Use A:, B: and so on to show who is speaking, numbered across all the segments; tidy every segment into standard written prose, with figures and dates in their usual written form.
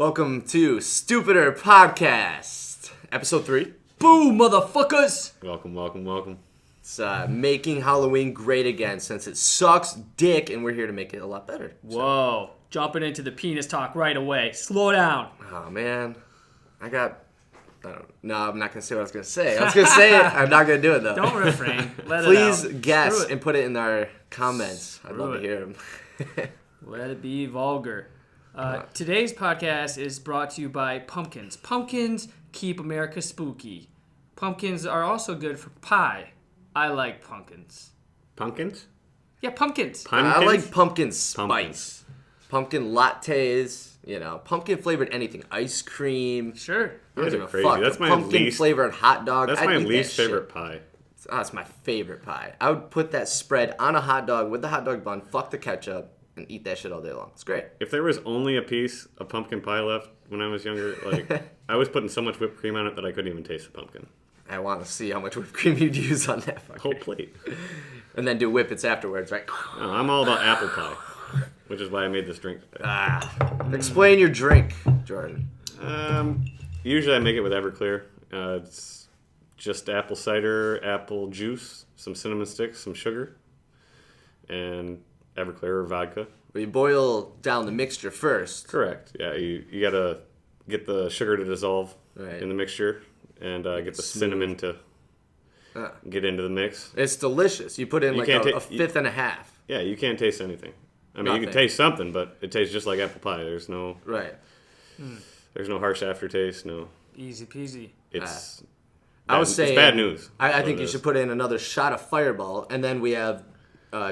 A: Welcome to StupidR Podcast, episode 3.
B: Boom, motherfuckers!
A: Welcome. It's making Halloween great again since it sucks dick and we're here to make it a lot better.
B: Whoa, jumping into the penis talk right away. Slow down.
A: Oh, man. I'm not going to say what I was going to say. I was going to say it. I'm not going to do it, though.
B: Don't refrain. Let
A: Please
B: it out.
A: guess and put it in our comments. I'd love to hear them.
B: Let it be vulgar. Today's podcast is brought to you by pumpkins. Pumpkins keep America spooky. Pumpkins are also good for pie. I like pumpkins.
C: Pumpkins?
B: Yeah, pumpkins.
A: I like pumpkin spice. Pumpkin lattes, pumpkin flavored anything. Ice cream.
B: Sure.
A: I don't give a
C: crazy.
A: fuck.
C: That's my
A: pumpkin
C: least-
A: flavored hot dog.
C: That's
A: I'd
C: my
A: eat
C: least
A: that
C: favorite
A: shit.
C: pie.
A: Oh, it's my favorite pie. I would put that spread on a hot dog with the hot dog bun, fuck the ketchup, and eat that shit all day long. It's great.
C: If there was only a piece of pumpkin pie left when I was younger, I was putting so much whipped cream on it that I couldn't even taste the pumpkin.
A: I want to see how much whipped cream you'd use on that fucker.
C: Whole plate.
A: And then do whippets afterwards, right?
C: No, I'm all about apple pie, which is why I made this drink today.
A: Explain your drink, Jordan.
C: Usually I make it with Everclear. It's just apple cider, apple juice, some cinnamon sticks, some sugar, and Everclear or vodka.
A: We boil down the mixture first.
C: Correct. Yeah, you gotta get the sugar to dissolve
A: Right.
C: in the mixture and get the cinnamon to get into the mix.
A: It's delicious. You put in like a fifth and a half.
C: Yeah, you can't taste anything. I mean,
A: Nothing.
C: you can taste something, but it tastes just like apple pie. There's no harsh aftertaste. No,
B: Easy peasy.
C: it's.
A: I was saying
C: it's bad news.
A: I think you should put in another shot of Fireball, and then we have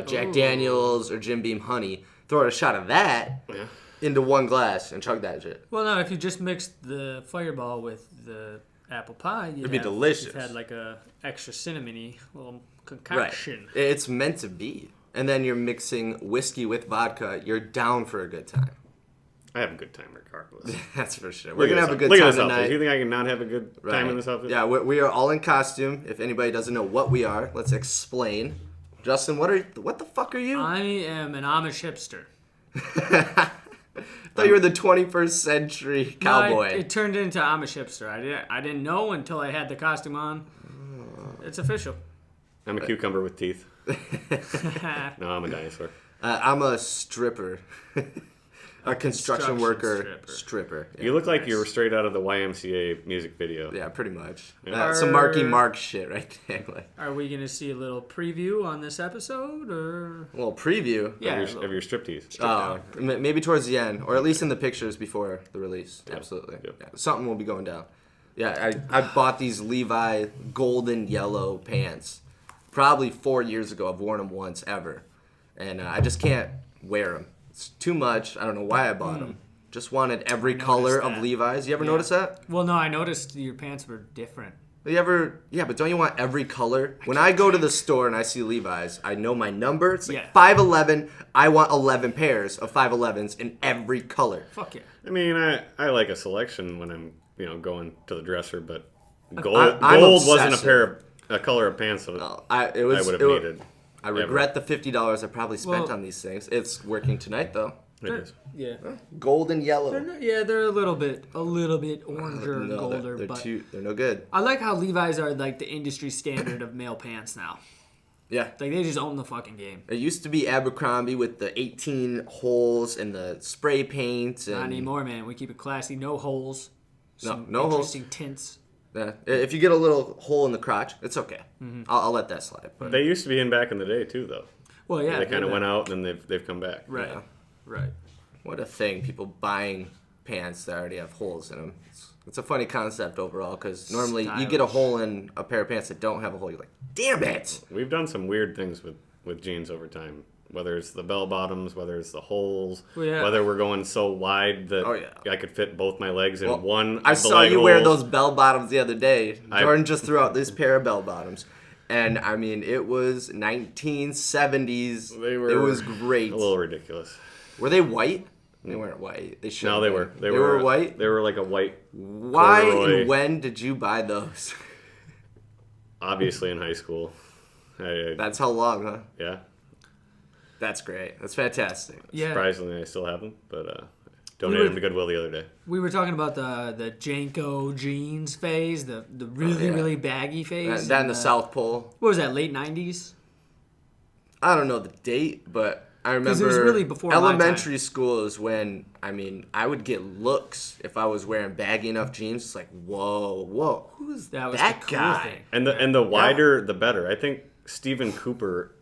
A: Jack Daniels or Jim Beam Honey. Throw a shot of that into one glass and chug that shit.
B: Well, no, if you just mixed the Fireball with the apple pie,
A: It'd be delicious.
B: You've had like a extra cinnamony little concoction.
A: Right. It's meant to be. And then you're mixing whiskey with vodka. You're down for a good time.
C: I have a good time regardless.
A: That's for sure. We're gonna have a good time tonight.
C: Do you think I can not have a good time in this outfit?
A: Yeah, we are all in costume. If anybody doesn't know what we are, let's explain. Justin, what the fuck are you?
B: I am an Amish hipster.
A: I thought you were the 21st century cowboy.
B: No, it turned into Amish hipster. I didn't know until I had the costume on. It's official.
C: I'm a cucumber with teeth. No, I'm a dinosaur.
A: I'm a stripper. A construction worker stripper. Yeah,
C: You look like you were straight out of the YMCA music video.
A: Yeah, pretty much.
C: Yeah.
A: Some Marky Mark shit right there. Like,
B: Are we going to see a little preview on this episode? Or
A: a little preview.
B: yeah,
C: Of your striptease.
A: Maybe towards the end, or at least in the pictures before the release.
C: Yeah.
A: Absolutely.
C: Yeah.
A: Yeah, something will be going down. Yeah, I bought these Levi golden yellow pants probably 4 years ago. I've worn them once ever, and I just can't wear them. It's too much. I don't know why I bought them. Just wanted every color of Levi's. You ever notice that?
B: Well, no, I noticed your pants were different.
A: Yeah, but don't you want every color? When I go to the store and I see Levi's, I know my number. It's like
B: Yeah.
A: 5'11". I want 11 pairs of 5'11s in every color.
B: Fuck yeah.
C: I mean, I like a selection when I'm going to the dresser, but
A: I'm
C: gold wasn't
A: obsessive.
C: a color of pants that
A: I would have
C: needed.
A: I regret the $50 I probably spent on these things. It's working tonight though.
C: It is.
B: Yeah.
A: Gold and yellow.
B: They're a little bit oranger and
A: No,
B: golder,
A: they're
B: but
A: they're no good.
B: I like how Levi's are like the industry standard of male pants now.
A: Yeah.
B: Like they just own the fucking game.
A: It used to be Abercrombie with the 18 holes and the spray paint. And
B: Not anymore, man. We keep it classy. No holes. Some
A: no holes.
B: interesting tints.
A: Yeah. If you get a little hole in the crotch, it's okay. I'll let that slide. But
C: They used to be in back in the day too, though.
B: Well, yeah.
C: They kind of went out and then they've come back.
B: Right.
A: Yeah.
B: Right.
A: What a thing, people buying pants that already have holes in them. It's a funny concept overall because normally you get a hole in a pair of pants that don't have a hole. You're like, damn it!
C: We've done some weird things with jeans over time. Whether it's the bell bottoms, whether it's the holes, whether we're going so wide that I could fit both my legs in one.
A: I saw you wear those bell bottoms the other day. Jordan just threw out this pair of bell bottoms. And, I mean, it was 1970s. It was great.
C: A little ridiculous.
A: Were they white? They weren't white. They should.
C: No, they were.
A: They were white?
C: They were like a white
A: Why
C: corduroy.
A: and when did you buy those?
C: Obviously in high school.
A: That's how long, huh?
C: Yeah.
A: That's great. That's fantastic.
B: Yeah.
C: Surprisingly, I still have them, but Donated them to Goodwill the other day.
B: We were talking about the Janko jeans phase, the really, really baggy phase.
A: That in the South Pole.
B: What was that, late 90s?
A: I don't know the date, but I remember
B: it was really before
A: elementary school is when, I would get looks if I was wearing baggy enough jeans. It's like, whoa, who's that
B: was
A: guy?
B: the cool thing.
C: And the wider, the better. I think Stephen Cooper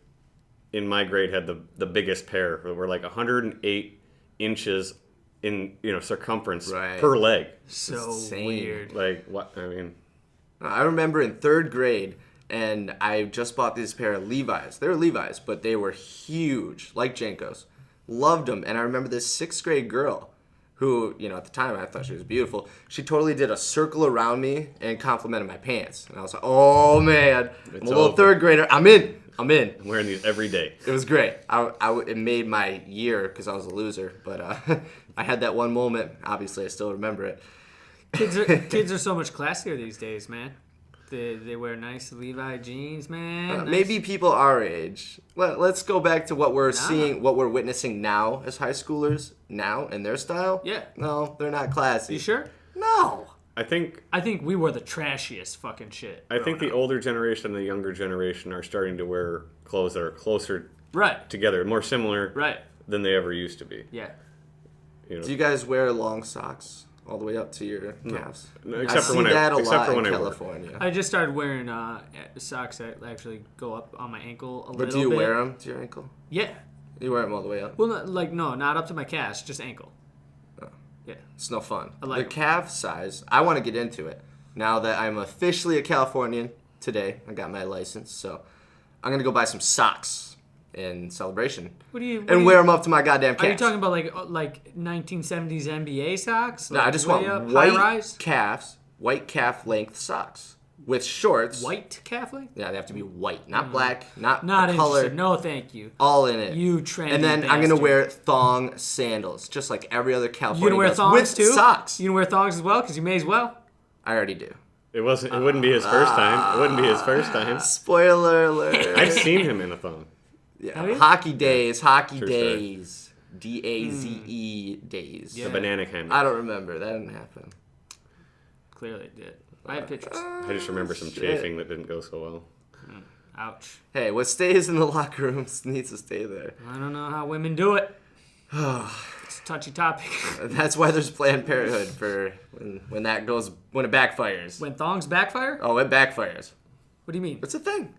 C: in my grade had the biggest pair. They were like 108 inches in circumference per leg.
B: So
A: Insane.
B: weird.
C: Like what?
A: I remember in 3rd grade, and I just bought this pair of Levi's. They were Levi's, but they were huge, like Janko's. Loved them. And I remember this 6th grade girl who, at the time I thought she was beautiful. She totally did a circle around me and complimented my pants. And I was like, oh, man. I'm a little
C: over.
A: 3rd grader. I'm in.
C: I'm wearing these every day.
A: It was great. It made my year because I was a loser. But I had that one moment. Obviously, I still remember it.
B: Kids are so much classier these days, man. They wear nice Levi jeans, man. Nice.
A: Maybe people our age. Let's go back to what we're seeing, what we're witnessing now as high schoolers now in their style.
B: Yeah.
A: No, they're not classy.
B: You sure?
A: No.
C: I think
B: we were the trashiest fucking shit.
C: I think the older generation and the younger generation are starting to wear clothes that are closer together, more similar than they ever used to be.
B: Yeah.
A: Do you guys wear long socks all the way up to your calves?
C: No,
A: I see that a lot in California.
B: I just started wearing socks that actually go up on my ankle a little bit.
A: But do you wear them to your ankle?
B: Yeah.
A: You wear them all the way up?
B: Well, no, not up to my calves, just ankle.
A: Oh.
B: Yeah.
A: It's no fun.
B: I like
A: the calf size, I want to get into it. Now that I'm officially a Californian today, I got my license, so I'm going to go buy some socks in celebration. And wear them up to my goddamn calves.
B: Are you talking about like 1970s NBA socks?
A: No, I just want white calf length socks with shorts.
B: White calf length?
A: Yeah, they have to be white, not black, not
B: interested.
A: color.
B: No, thank you.
A: All in it.
B: You trendy
A: And then
B: bastard.
A: I'm gonna wear thong sandals, just like every other California.
B: You gonna wear thongs
A: with
B: too?
A: Socks.
B: You gonna wear thongs as well? Because you may as well.
A: I already do.
C: It wouldn't be his first time. It wouldn't be his first time.
A: Spoiler alert.
C: I've seen him in a thong.
A: Yeah, hockey days.
C: Sure.
A: DAZE days.
C: The banana hammock.
A: I don't remember. That didn't happen.
B: Clearly it did. I have pictures.
C: I just remember some chafing that didn't go so well.
B: Ouch.
A: Hey, what stays in the locker rooms needs to stay there.
B: I don't know how women do it. It's a touchy topic.
A: That's why there's Planned Parenthood for when it backfires.
B: When thongs backfire?
A: Oh, it backfires.
B: What do you mean?
A: It's a thing.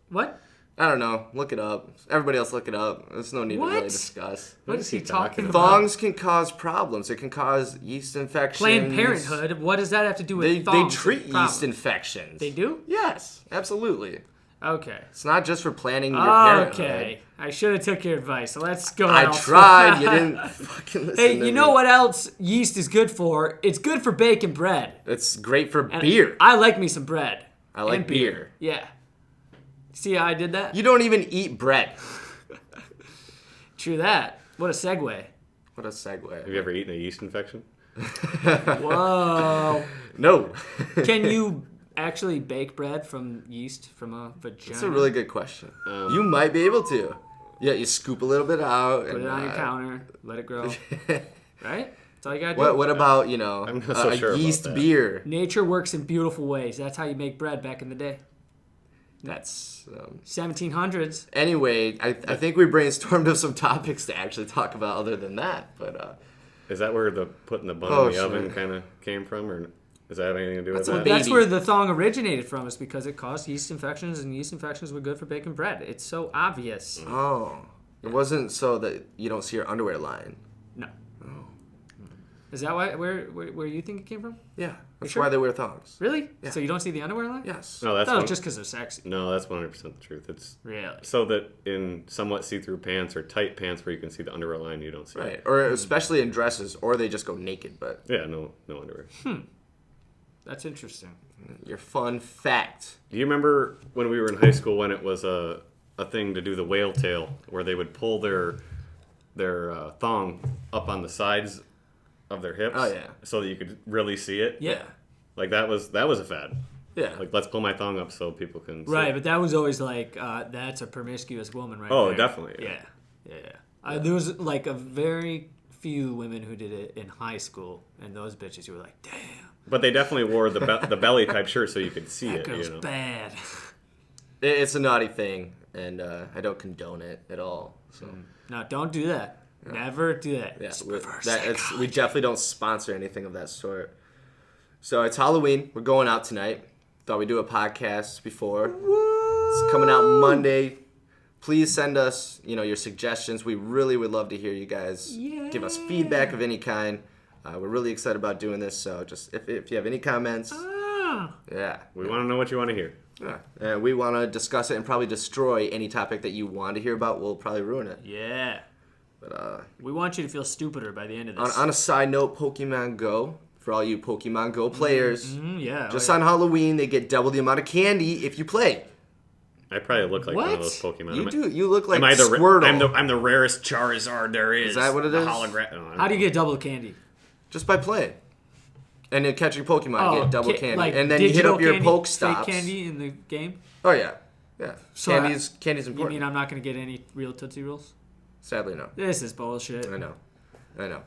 B: What?
A: I don't know. Look it up. Everybody else look it up. There's no need to really discuss.
B: What is he talking about?
A: Thongs can cause problems. It can cause yeast infections.
B: Planned Parenthood. What does that have to do with
A: They
B: thongs?
A: treat yeast infections.
B: They do?
A: Yes, absolutely.
B: Okay.
A: It's not just for planning your parenthood.
B: Okay. I should have took your advice. So let's go.
A: I tried. You didn't fucking listen
B: Hey,
A: to
B: you know
A: me.
B: what else yeast is good for? It's good for baking bread.
A: It's great for
B: And
A: beer.
B: I like me some bread.
A: I like
B: and
A: beer.
B: Yeah. See how I did that?
A: You don't even eat bread.
B: True that. What a segue.
A: What a segue.
C: Have you ever eaten a yeast infection?
B: Whoa.
A: No.
B: Can you actually bake bread from yeast from a vagina?
A: That's a really good question. You might be able to. Yeah, you scoop a little bit out.
B: Put
A: and
B: it on your counter. Let it grow. Right? That's all you gotta do.
A: What about,
C: I'm not so
A: a
C: sure about
A: yeast
C: that.
A: beer?
B: Nature works in beautiful ways. That's how you make bread back in the day.
A: That's
B: 1700s.
A: anyway. I think we brainstormed of some topics to actually talk about other than that. But
C: Is that where the putting the bun in the oven kind of came from, or does that have anything to do with that?
B: That's where the thong originated from, is because it caused yeast infections, and yeast infections were good for baking bread. It's so obvious.
A: it wasn't so that you don't see your underwear line.
B: No. Is that where you think it came from?
A: Yeah, that's
B: sure?
A: why they wear thongs.
B: Really?
A: Yeah.
B: So you don't see the underwear line?
A: Yes.
C: No, that's
B: just because they're sexy.
C: No, that's 100% the truth. It's
B: Really?
C: so that in somewhat see-through pants or tight pants where you can see the underwear line, you don't see
A: Right,
C: it.
A: or especially in dresses, or they just go naked. But
C: Yeah, no underwear.
B: That's interesting.
A: your fun fact.
C: Do you remember when we were in high school when it was a thing to do the whale tail, where they would pull their thong up on the sides of their hips?
A: Oh, yeah.
C: So that you could really see it?
B: Yeah.
C: Like that was a fad.
A: Yeah.
C: Like, let's pull my thong up so people can see.
B: Right, but that was always like, that's a promiscuous woman right
C: Oh,
B: there.
C: definitely.
B: Yeah. There was like a very few women who did it in high school, and those bitches, you were like, damn.
C: But they definitely wore the belly type shirt so you could see
B: That
C: it.
B: girl's
C: You know.
B: bad.
A: It's a naughty thing, and I don't condone it at all. So
B: No, don't do that. Never do that.
A: yeah,
B: Just
A: we
B: reverse psychology.
A: we definitely don't sponsor anything of that sort. So it's Halloween. We're going out tonight. Thought we'd do a podcast before. It's coming out Monday. Please send us, your suggestions. We really would love to hear you guys give us feedback of any kind. We're really excited about doing this. So just if you have any comments, yeah,
C: We want to know what you want to hear.
A: yeah. We want to discuss it and probably destroy any topic that you want to hear about. We'll probably ruin it.
B: Yeah.
A: But
B: We want you to feel stupider by the end of this.
A: on a side note, Pokemon Go, for all you Pokemon Go players,
B: Yeah.
A: just on Halloween they get double the amount of candy if you play.
C: I probably look like one
B: What?
C: of those Pokemon.
A: You
C: Am I-
A: do. You look like
C: Am I the
A: Squirtle.
C: I'm the rarest Charizard there is.
A: Is that what it
C: The
A: is?
C: hologram.
B: How do you get double candy?
A: Just by playing. And then catching Pokemon, you get double candy.
B: Like
A: And then you hit
B: digital
A: up your
B: candy,
A: Pokestops.
B: fake candy in the game?
A: Oh, yeah. Yeah.
B: So
A: Candy's
B: You
A: important.
B: mean I'm not going to get any real Tootsie Rolls?
A: Sadly, no.
B: This is bullshit.
A: I know.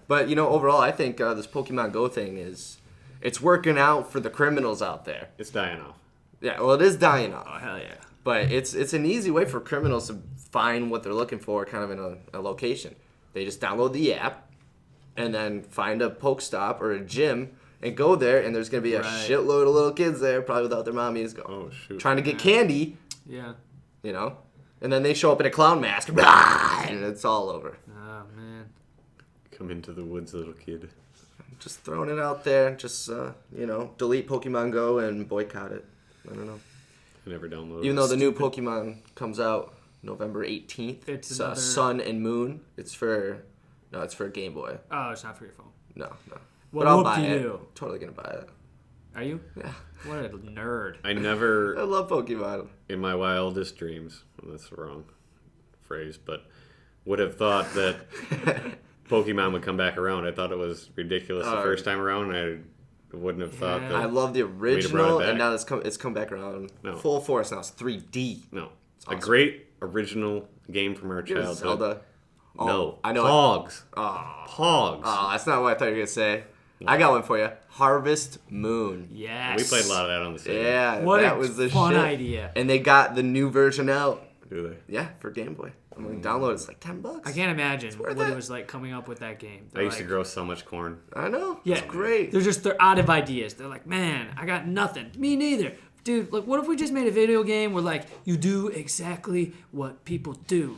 A: But, overall, I think this Pokemon Go thing it's working out for the criminals out there.
C: It's dying off.
A: Yeah, well, it is dying
B: Oh,
A: off.
B: hell yeah.
A: But it's an easy way for criminals to find what they're looking for kind of in a location. They just download the app and then find a Pokestop or a gym and go there, and there's going to be a
B: Right.
A: shitload of little kids there, probably without their mommies,
C: Oh shoot.
A: trying to get candy,
B: Yeah.
A: and then they show up in a clown mask, and it's all over.
B: Oh, man.
C: Come into the woods, little kid.
A: Just throwing it out there, just, delete Pokemon Go and boycott it. I don't know.
C: I never downloaded.
A: Even though the new Pokemon comes out November 18th,
B: It's
A: it's
B: another-
A: Sun and Moon. It's for Game Boy.
B: Oh, it's not for your phone.
A: No.
B: Well,
A: But I'll buy it.
B: whoop-de-doo.
A: Totally gonna buy it.
B: Are you?
A: Yeah.
B: What a nerd.
C: I
A: I
C: never,
A: love Pokemon.
C: in my wildest dreams, well, that's the wrong phrase, but would have thought that Pokemon would come back around. I thought it was ridiculous the first time around. I wouldn't have thought
B: Yeah.
C: that.
A: I love the
C: brought it
A: original,
C: back.
A: and now it's come back around
C: No.
A: full force. Now it's 3D.
C: No,
A: awesome.
C: a great original game from our
A: Here's
C: childhood.
A: Zelda. Oh,
C: No,
A: I know.
C: Pogs.
A: Oh,
C: Pogs.
A: that's not what I thought you were gonna say. I got one for you. Harvest Moon.
B: Yes.
C: We played a lot of that on the stage.
A: Yeah,
B: What
A: that
B: a
A: was the
B: fun
A: shit.
B: idea.
A: And they got the new version out.
C: Do they?
A: Yeah, for Game Boy. I'm like, download it. It's like $10.
B: I can't imagine
A: worth
B: what
A: it.
B: it was like coming up with that game.
C: I used to grow so much corn.
A: I know.
B: Yeah,
A: It's great.
B: They're out of ideas. They're like, man, I got nothing. Me neither. Dude, like, what if we just made a video game where, like, you do exactly what people do?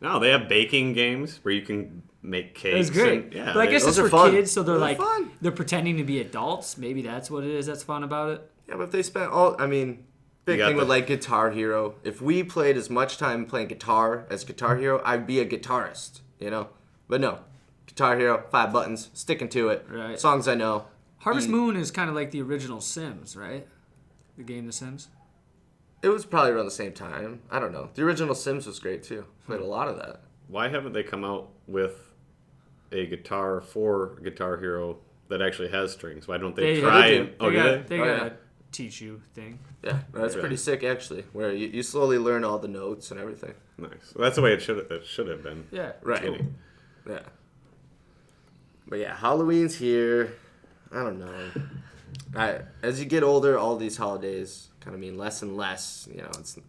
C: No, they have baking games where you can make cakes.
B: It's great.
C: and- yeah,
B: But I guess
A: those
B: it's
A: are
B: for
A: fun.
B: kids, so they're
A: Those are
B: like,
A: fun.
B: they're pretending to be adults. Maybe that's what it is that's fun about it.
A: Yeah, but if they spent big
C: got
A: thing with
C: the-
A: like Guitar Hero. If we played as much time playing guitar as Guitar Hero, I'd be a guitarist, But no, Guitar Hero, 5 buttons, sticking to it.
B: Right.
A: Songs I know.
B: Harvest
A: Easy.
B: Moon is kind of like the original Sims, right? The game The Sims.
A: It was probably around the same time. I don't know. The original Sims was great too. Played a lot of that.
C: Why haven't they come out with a guitar for Guitar Hero that actually has strings? Why don't they
B: They-
C: try?
A: they
C: and,
A: do.
C: oh, do they?
B: They
A: Oh,
B: got
A: yeah.
B: a teach you thing.
A: Yeah, that's
C: Really?
A: pretty sick actually. Where you slowly learn all the notes and everything.
C: Nice. Well, that's the way it should have been.
B: Yeah.
A: Right.
C: Kidding.
A: Yeah. But yeah, Halloween's here. I don't know. As you get older, all these holidays kind of mean less and less.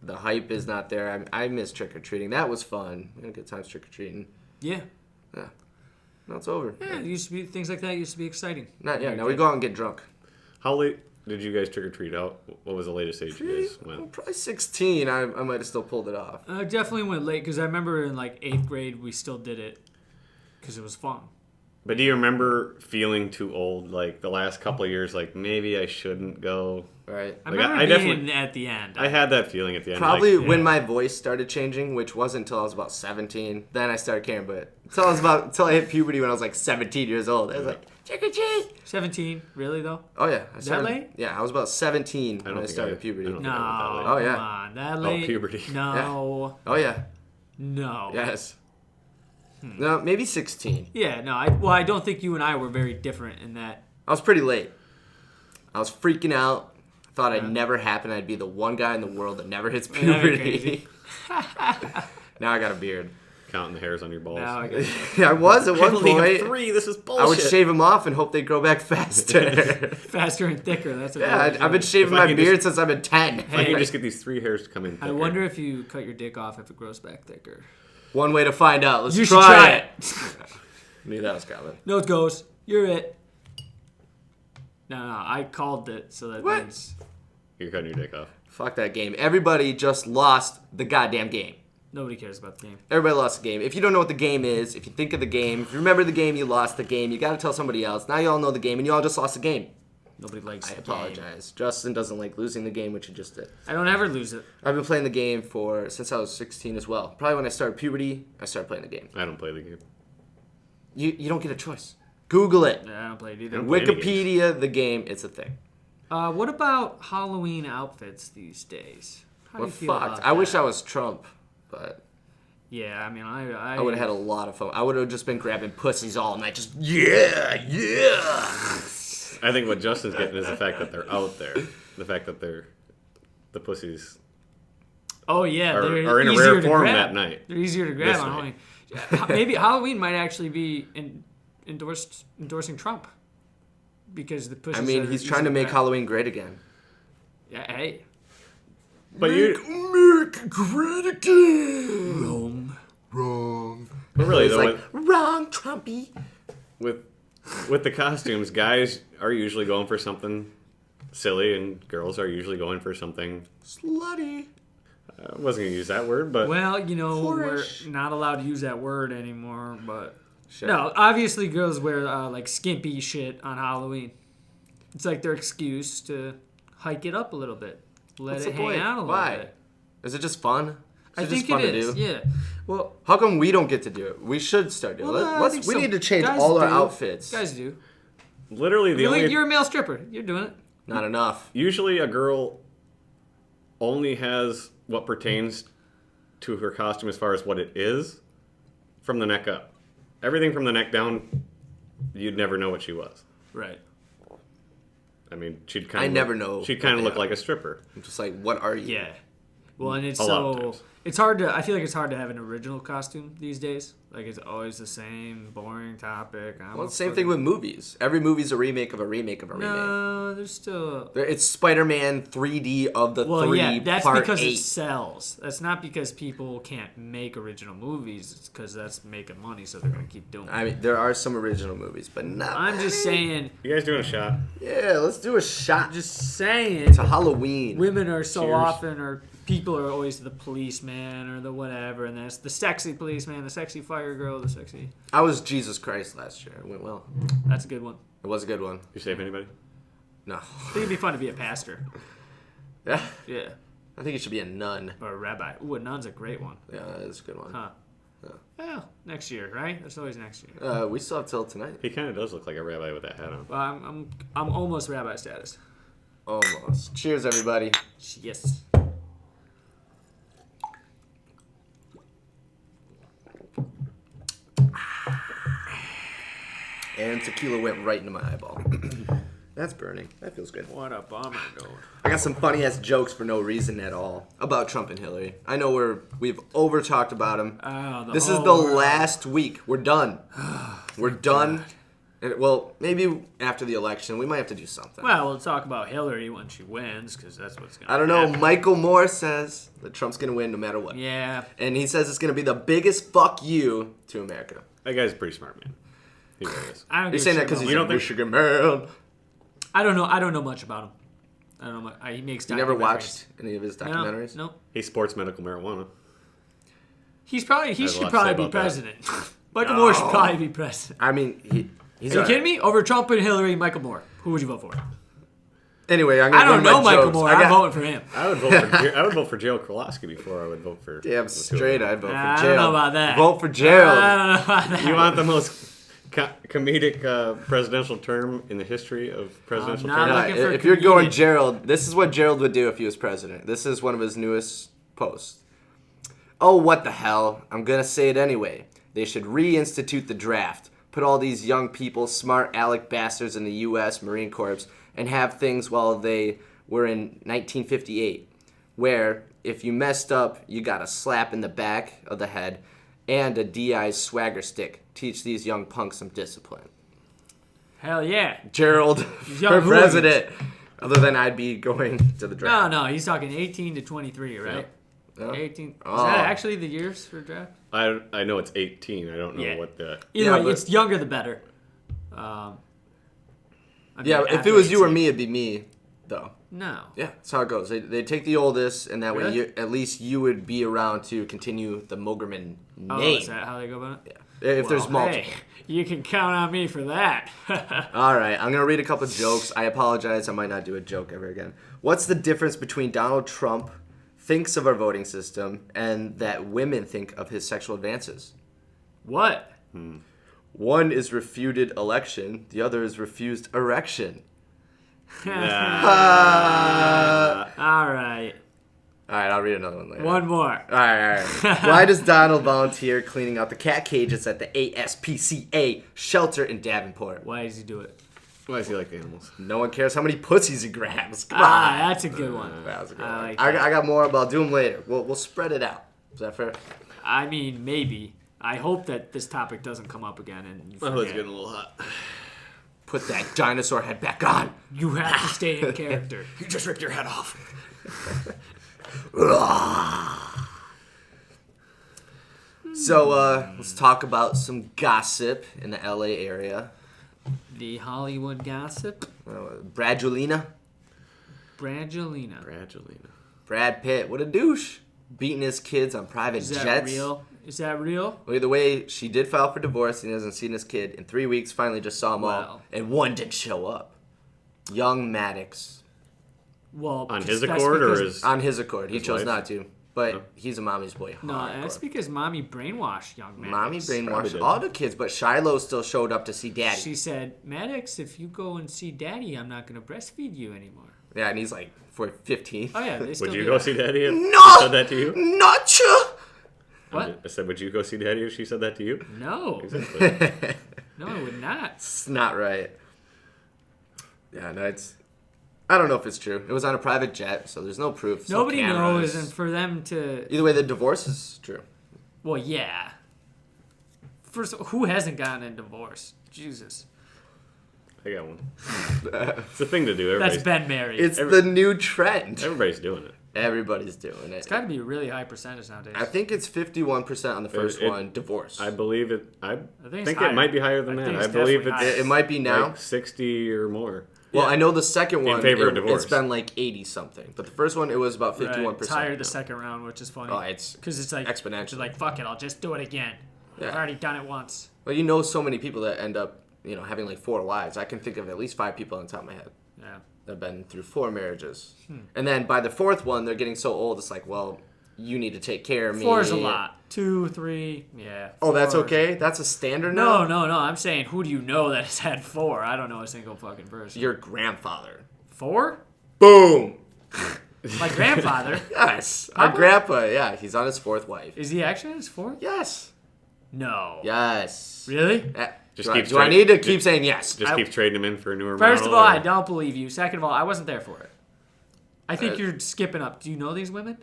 A: The hype is not there. I miss trick or treating. That was fun. We had good times trick or treating.
B: Yeah.
A: Yeah. Now it's over.
B: Yeah, it used to be things like that used to be exciting.
A: Now we go out and get drunk.
C: How late did you guys trick or treat out? What was the latest age you guys went?
A: Probably 16. I might have still pulled it off.
B: I definitely went late because I remember in like 8th grade we still did it because it was fun.
C: But do you remember feeling too old? Like the last couple of years, like maybe I shouldn't go.
A: Right.
B: I
C: Like,
B: remember
C: I
B: being
C: definitely-
B: at the end.
C: I had that feeling at the end.
A: Probably
C: like,
A: when my voice started changing, which wasn't until I was about 17. Then I started caring, but until I hit puberty when I was like 17 years old. I was like, trick or treat.
B: 17, really though?
A: Oh yeah. I started,
B: late?
A: Yeah, I was about 17 when I
C: think
A: started
C: I-
A: puberty.
C: I don't
B: No,
C: think I went that late.
A: Oh, yeah.
B: come on, that late?
C: puberty.
B: No,
A: Oh yeah.
B: no.
A: Yes. No, maybe 16.
B: Yeah, no. I don't think you and I were very different in that.
A: I was pretty late. I was freaking out. I thought
B: Yeah.
A: it'd never happen. I'd be the one guy in the world that never hits
B: Isn't that
A: puberty.
B: crazy?
A: Now I got a beard.
C: counting the hairs on your balls.
B: Now I got
A: I was at
C: I
A: one
C: only have
A: point.
C: 3. This is bullshit.
A: I would shave them off and hope they grow back faster.
B: faster and thicker. That's what
A: Yeah, I've been shaving
C: If I
A: my
C: could
A: beard
C: just-
A: since I've been 10.
C: If I can just get these 3 hairs to come in thicker.
B: I wonder if you cut your dick off if it grows back thicker.
A: One way to find out. Let's
B: You should
A: try
B: try
A: it.
B: it.
A: Knew that was coming.
B: No, it goes. You're it. No, I called it, so that
A: What?
B: means
C: You're cutting your dick off.
A: Fuck that game. Everybody just lost the goddamn game.
B: nobody cares about the game.
A: Everybody lost the game. If you don't know what the game is, if you think of the game, if you remember the game, you lost the game. You got to tell somebody else. Now you all know the game, and you all just lost the game.
B: Nobody likes
A: I
B: the game.
A: apologize. Justin doesn't like losing the game, which you just did.
B: I don't ever lose it.
A: I've been playing the game since I was 16 as well. Probably when I started puberty, I started playing the game.
C: I don't play the game.
A: You don't get a choice. Google it.
B: I don't play it either.
C: don't play any
A: Wikipedia, the game, it's a thing.
B: What about Halloween outfits these days? How do
A: We're
B: you feel
A: fucked.
B: about
A: I wish
B: that?
A: I was Trump, but
B: Yeah, I mean, I
A: I would have had a lot of fun. I would have just been grabbing pussies all night, just yeah.
C: I think what Justin's getting is the fact that they're out there. The fact that the pussies
B: Oh yeah,
C: are
B: they're
C: in a
B: easier
C: rare
B: to
C: form
B: grab.
C: that night.
B: They're easier to grab
C: This
B: on
C: night.
B: Halloween. Maybe Halloween might actually be endorsing Trump because the pussies.
A: I mean,
B: are
A: he's
B: easier
A: trying to make
B: grab.
A: Halloween great again.
B: Yeah, hey,
C: But you,
A: America great again.
B: Rome.
C: but really
A: It's
C: though,
A: like wrong, Trumpy.
C: with the costumes, guys are usually going for something silly, and girls are usually going for something.
A: Slutty.
C: I wasn't gonna use that word, but
B: Well, you know,
A: Whorish.
B: we're not allowed to use that word anymore, but
A: Shit.
B: no, obviously girls wear like skimpy shit on Halloween. It's like their excuse to hike it up a little bit, let
A: What's
B: it
A: the
B: hang
A: point?
B: out a little
A: Why?
B: bit.
A: Is it just fun?
B: I
A: Is
B: think
A: just fun
B: it
A: to
B: is.
A: do?
B: Yeah. Well,
A: How come we don't get to do it? We should start doing it.
B: well, no, I
A: Let's,
B: think
A: we
B: so.
A: need to change
B: Guys
A: all our
B: do.
A: outfits.
B: Guys do.
C: literally the only
B: You're a male stripper. You're doing it.
A: Not enough.
C: usually a girl only has what pertains to her costume as far as what it is from the neck up. Everything from the neck down, you'd never know what she was.
B: Right.
C: I mean, she'd kind
A: I
C: of
A: never know
C: She'd
A: what
C: kind of
A: they
C: look
A: are.
C: like a stripper.
A: I'm just like, what are you?
B: Yeah. Well, and it's
C: A lot of
B: so
C: times.
B: it's hard to. I feel like it's hard to have an original costume these days. Like it's always the same boring topic.
A: Well, same thing with movies. Every movie's a remake of a remake of a remake.
B: No, there's still.
A: It's Spider-Man 3D of the
B: Well,
A: 3
B: yeah, that's
A: part
B: because
A: 8.
B: it sells. That's not because people can't make original movies. It's because that's making money, so they're gonna keep doing it.
A: I mean, there are some original movies, but not
B: I'm just
A: many.
B: saying.
C: You guys doing a shot?
A: Yeah, let's do a shot
B: Just saying.
A: to Halloween.
B: Women are so
C: Cheers.
B: often, or people are always the policeman or the whatever, and that's the sexy policeman, the sexy fire girl, the sexy.
A: I was Jesus Christ last year. It went well.
B: That's a good one.
A: It was a good one.
C: You save anybody?
A: No.
B: I think it'd be fun to be a pastor.
A: Yeah.
B: Yeah.
A: I think it should be a nun.
B: Or a rabbi. Ooh, a nun's a great one.
A: Yeah, that's a good one.
B: Huh.
A: Yeah.
B: Well, next year, right? That's always next year.
A: We still have till tonight.
C: He kind of does look like a rabbi with that hat on.
B: Well, I'm almost rabbi status.
A: Almost. Cheers, everybody.
B: Yes.
A: And tequila went right into my eyeball. That's burning. That feels good.
B: What a bummer, dude.
A: I got some funny ass jokes for no reason at all about Trump and Hillary. I know we've over talked about them.
B: Oh,
A: This is the last week. We're done. We're done. And, well, maybe after the election, we might have to do something.
B: Well, we'll talk about Hillary when she wins, because that's what's going to
A: I don't know. Michael Moore says that Trump's going to win no matter what.
B: Yeah.
A: And he says it's going to be the biggest fuck you to America.
C: That guy's a pretty smart man. He really is.
B: I don't
A: You're
B: give a
A: saying that
B: shit
A: because
B: about
A: he's
C: You
A: a
C: don't think-
A: Michigan man.
B: I don't know much about him. I don't know. He makes.
A: You never
B: documentaries.
A: watched any of his documentaries?
B: No.
C: He sports medical marijuana.
B: He
C: Has a
B: should
C: lot to say
B: probably be
C: about that.
B: president. Michael Moore should probably be president.
A: I mean, he's
B: Are you kidding me? Over Trump and Hillary, Michael Moore. Who would you vote for?
A: Anyway, I'm
B: I
A: going to
B: don't
A: go to
B: know
A: my
B: Michael
A: jokes.
B: Moore.
A: I
B: I'm
A: got,
B: voting for him.
C: I would vote for Gerald Krolowski before I would vote for.
A: Damn
C: the two of
A: straight,
C: them.
A: I'd vote for
B: I
A: Gerald.
B: don't know about that.
A: Vote for Gerald.
B: I don't know about that.
C: You want the most comedic presidential term in the history of presidential
B: I'm not
C: terms?
B: looking for
A: If you're going
B: comedian.
A: Gerald, this is what Gerald would do if he was president. This is one of his newest posts. Oh, what the hell? I'm going to say it anyway. They should reinstitute the draft. Put all these young people, smart aleck bastards in the U.S. Marine Corps, and have things while they were in 1958, where if you messed up, you got a slap in the back of the head and a DI's swagger stick. Teach these young punks some discipline.
B: Hell yeah.
A: Gerald for president. Other than I'd be going to the draft.
B: No, he's talking 18 to 23, right?
A: Yeah.
B: 18. Is
A: Oh.
B: that actually the years for draft?
C: I know it's 18. I don't know what the...
B: Either way,
A: but-
B: it's younger the better.
A: If
B: after
A: it was you or
B: 18.
A: me, it'd be me, though.
B: No.
A: Yeah, that's how it goes. They take the oldest, and that
B: Really?
A: way at least you would be around to continue the Mogerman name.
B: Oh, is that how they go about it?
A: Yeah. If there's multiple.
B: Hey, you can count on me for that.
A: All right, I'm going to read a couple jokes. I apologize. I might not do a joke ever again. What's the difference between Donald Trump thinks of our voting system and that women think of his sexual advances?
B: What?
A: One is refuted election. The other is refused erection.
B: All right.
A: All right, I'll read another one later.
B: One more.
A: All right. Why does Donald volunteer cleaning out the cat cages at the ASPCA shelter in Davenport?
B: Why does he do it?
C: Why does he like animals?
A: No one cares how many pussies he grabs. Come on.
B: That's a good one.
A: That was a good
B: I
A: one.
B: like
A: I
B: that.
A: got more, but I'll do them later. We'll spread it out. Is that fair?
B: I mean, maybe. I hope that this topic doesn't come up again and you
C: Oh, it's
B: forget.
C: getting a little hot.
A: Put that dinosaur head back on.
B: You have to stay in character.
C: You just ripped your head off.
A: So let's talk about some gossip in the LA area.
B: The Hollywood gossip.
A: Bradulina,
B: Brangelina.
C: Brangelina.
A: Brad Pitt, what a douche. Beating his kids on private
B: Is that
A: jets.
B: real? Is that real?
A: Well, either way, she did file for divorce and he hasn't seen his kid in 3 weeks. Finally just saw them all.
B: Wow.
A: And one didn't show up. Young Maddox.
B: Well,
C: On
B: because
C: his
B: that's
C: accord or
B: because-
C: his...
A: On his accord. He
C: His
A: chose
C: wife?
A: not to. But he's a mommy's boy.
B: No,
A: hardcore.
B: that's because mommy brainwashed young Maddox.
A: Mommy
C: Probably
A: brainwashed
C: did.
A: all the kids, but Shiloh still showed up to see Daddy.
B: She said, Maddox, if you go and see Daddy, I'm not going to breastfeed you anymore.
A: Yeah, and he's like, for 15.
B: Oh, yeah, they still
C: Would you
B: do
C: go
B: that.
C: see Daddy?
A: No!
C: She said that to you?
A: Not you!
B: What?
C: I said, would you go see Daddy if she said that to you?
B: No.
C: Exactly.
B: No, I would not.
A: It's not right. Yeah, no, it's... I don't know if it's true. It was on a private jet, so there's no proof. There's no
B: Nobody
A: cameras.
B: knows, and for them to...
A: Either way, the divorce is true.
B: Well, yeah. First, who hasn't gotten a divorce? Jesus.
C: I got one. It's a thing to do.
B: That's
C: Everybody's,
B: been married.
A: It's the new trend.
C: everybody's doing it.
A: Everybody's doing it.
B: It's got to be a really high percentage nowadays.
A: I think it's 51% on the first
C: It-
A: one, divorce.
C: I believe it. I
B: think
C: think
B: it's higher.
C: it might be higher than
B: I
C: that.
B: think
C: I
B: it's
C: believe
B: definitely
C: it's
A: it might be now.
C: like 60 or more.
A: Well,
B: Yeah.
A: I know the second one,
C: favor of divorce.
A: it's been like 80-something. But the first one, it was about 51%.
B: Right. It's higher the second round, which is funny.
A: Oh, it's
B: because it's like
A: exponential.
B: It's like, fuck it, I'll just do it again.
A: Yeah.
B: I've already done it once.
A: Well, you know so many people that end up, having like 4 wives. I can think of at least 5 people on the top of my head
B: Yeah.
A: that have been through 4 marriages. And then by the 4th one, they're getting so old, it's like, well, you need to take care of me.
B: 4 is a lot. 2, 3, yeah.
A: Oh, that's
B: 4.
A: okay? That's a standard now?
B: No. I'm saying, who do you know that has had 4? I don't know a single fucking person.
A: Your grandfather.
B: 4?
A: Boom!
B: My grandfather.
A: Yes. Our
B: Papa?
A: grandpa, yeah, he's on his 4th wife.
B: Is he actually on his 4th?
A: Yes.
B: No.
A: Yes.
B: Really?
C: Just
A: do
C: keep
A: do I
C: tra-
A: need to
C: just-
A: keep saying yes?
C: Just keep trading him in for a newer
B: First of
C: model.
B: all,
C: or-
B: I don't believe you. Second of all, I wasn't there for it. I think
A: Uh,
B: you're skipping up. Do you know these women?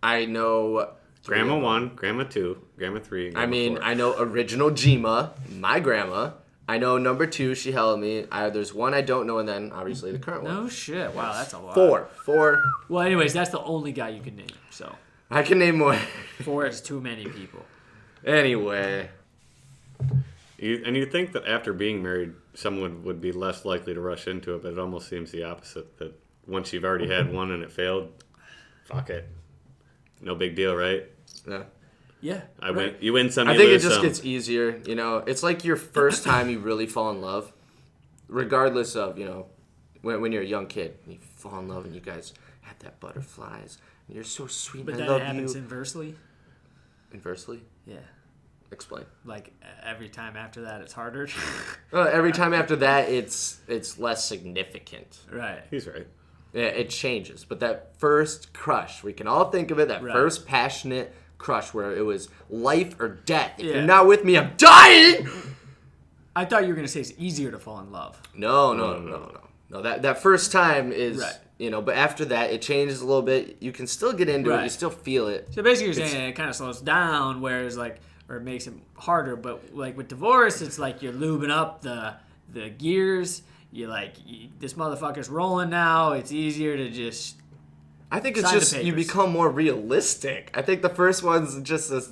A: I know...
C: Grandma 1, Grandma 2, Grandma 3, Grandma 4.
A: I know original Jima, my grandma. I know number 2, she held me. There's one I don't know, and then obviously the current one.
B: No shit. Wow, that's a lot.
A: 4.
B: Well, anyways, that's the only guy you can name. So
A: I can name more.
B: 4 is too many people.
A: Anyway.
C: And you'd think that after being married, someone would be less likely to rush into it, but it almost seems the opposite. That once you've already had one and it failed, fuck it. No big deal, right?
A: Yeah.
B: Yeah.
C: You win some,
A: I
C: you
A: think it
C: lose
A: just
C: some.
A: gets easier. It's like your first time you really fall in love. Regardless of, when you're a young kid. You fall in love and you guys have that butterflies. And you're so sweet
B: But
A: and I
B: that
A: love
B: happens
A: you.
B: inversely.
A: Inversely?
B: Yeah.
A: Explain.
B: Like every time after that, it's harder.
A: Every time after that, it's less significant.
B: Right.
C: He's right.
A: Yeah, it changes. But that first crush, we can all think of it, that
B: Right.
A: first passionate crush where it was life or death. If
B: Yeah.
A: you're not with me, I'm dying!
B: I thought you were gonna say it's easier to fall in love.
A: No. That first time is,
B: Right.
A: but after that, it changes a little bit. You can still get into it.
B: Right.
A: You still feel it.
B: So basically, you're saying it kind of slows down, whereas like or it makes it harder. But like with divorce, it's like you're lubing up the gears. This motherfucker's rolling now. It's easier to just.
A: I think it's just you become more realistic. I think the first one's just this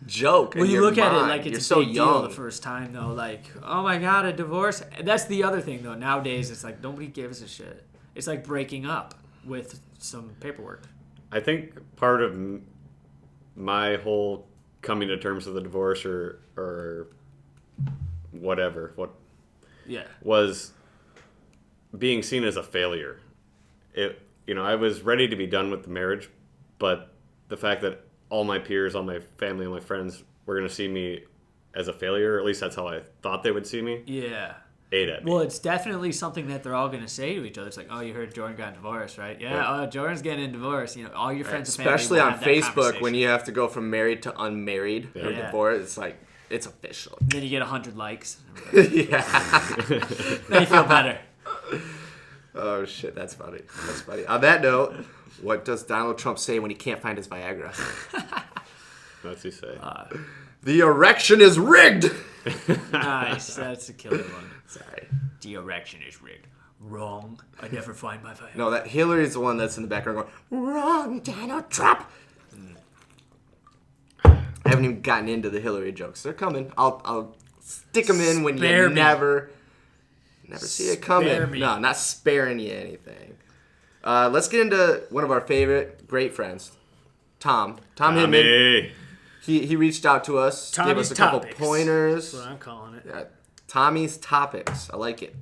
A: joke.
B: Well, you look at it like
A: you're
B: it's
A: so
B: a big
A: young
B: deal the first time, though. Like, oh my god, a divorce. That's the other thing, though. Nowadays, it's like nobody gives a shit. It's like breaking up with some paperwork.
C: I think part of my whole coming to terms with the divorce or whatever was being seen as a failure. I was ready to be done with the marriage, but the fact that all my peers, all my family, all my friends were going to see me as a failure, or at least that's how I thought they would see me.
B: Yeah.
C: Ate at me.
B: Well, it's definitely something that they're all going to say to each other. It's like, oh, you heard Jordan got divorced, right? Yeah. Oh, Jordan's getting a divorce. All your friends and family
A: especially
B: will
A: on
B: have that
A: Facebook when you have to go from married to unmarried or
B: Yeah.
A: divorced. It's like, it's official.
B: Then you get 100 likes.
A: Yeah.
B: Then you feel better.
A: Oh, shit. That's funny. That's funny. On that note, what does Donald Trump say when he can't find his Viagra?
C: What's he say?
A: The erection is rigged.
B: Nice. That's a killer one.
A: Sorry.
B: The erection is rigged. Wrong. I never find my Viagra.
A: No, that Hillary's the one that's in the background going, wrong, Donald Trump. I haven't even gotten into the Hillary jokes. They're coming. I'll stick them in when
B: Spare
A: you
B: me.
A: never see it coming.
B: Spare me.
A: No, not sparing you anything. Let's get into one of our favorite great friends, Tom. Tom Hinman.
C: Tommy.
A: He reached out to us, gave
B: Tommy's
A: us a couple
B: Topics.
A: pointers.
B: That's what I'm calling it.
A: Yeah, Tommy's Topics. I like it.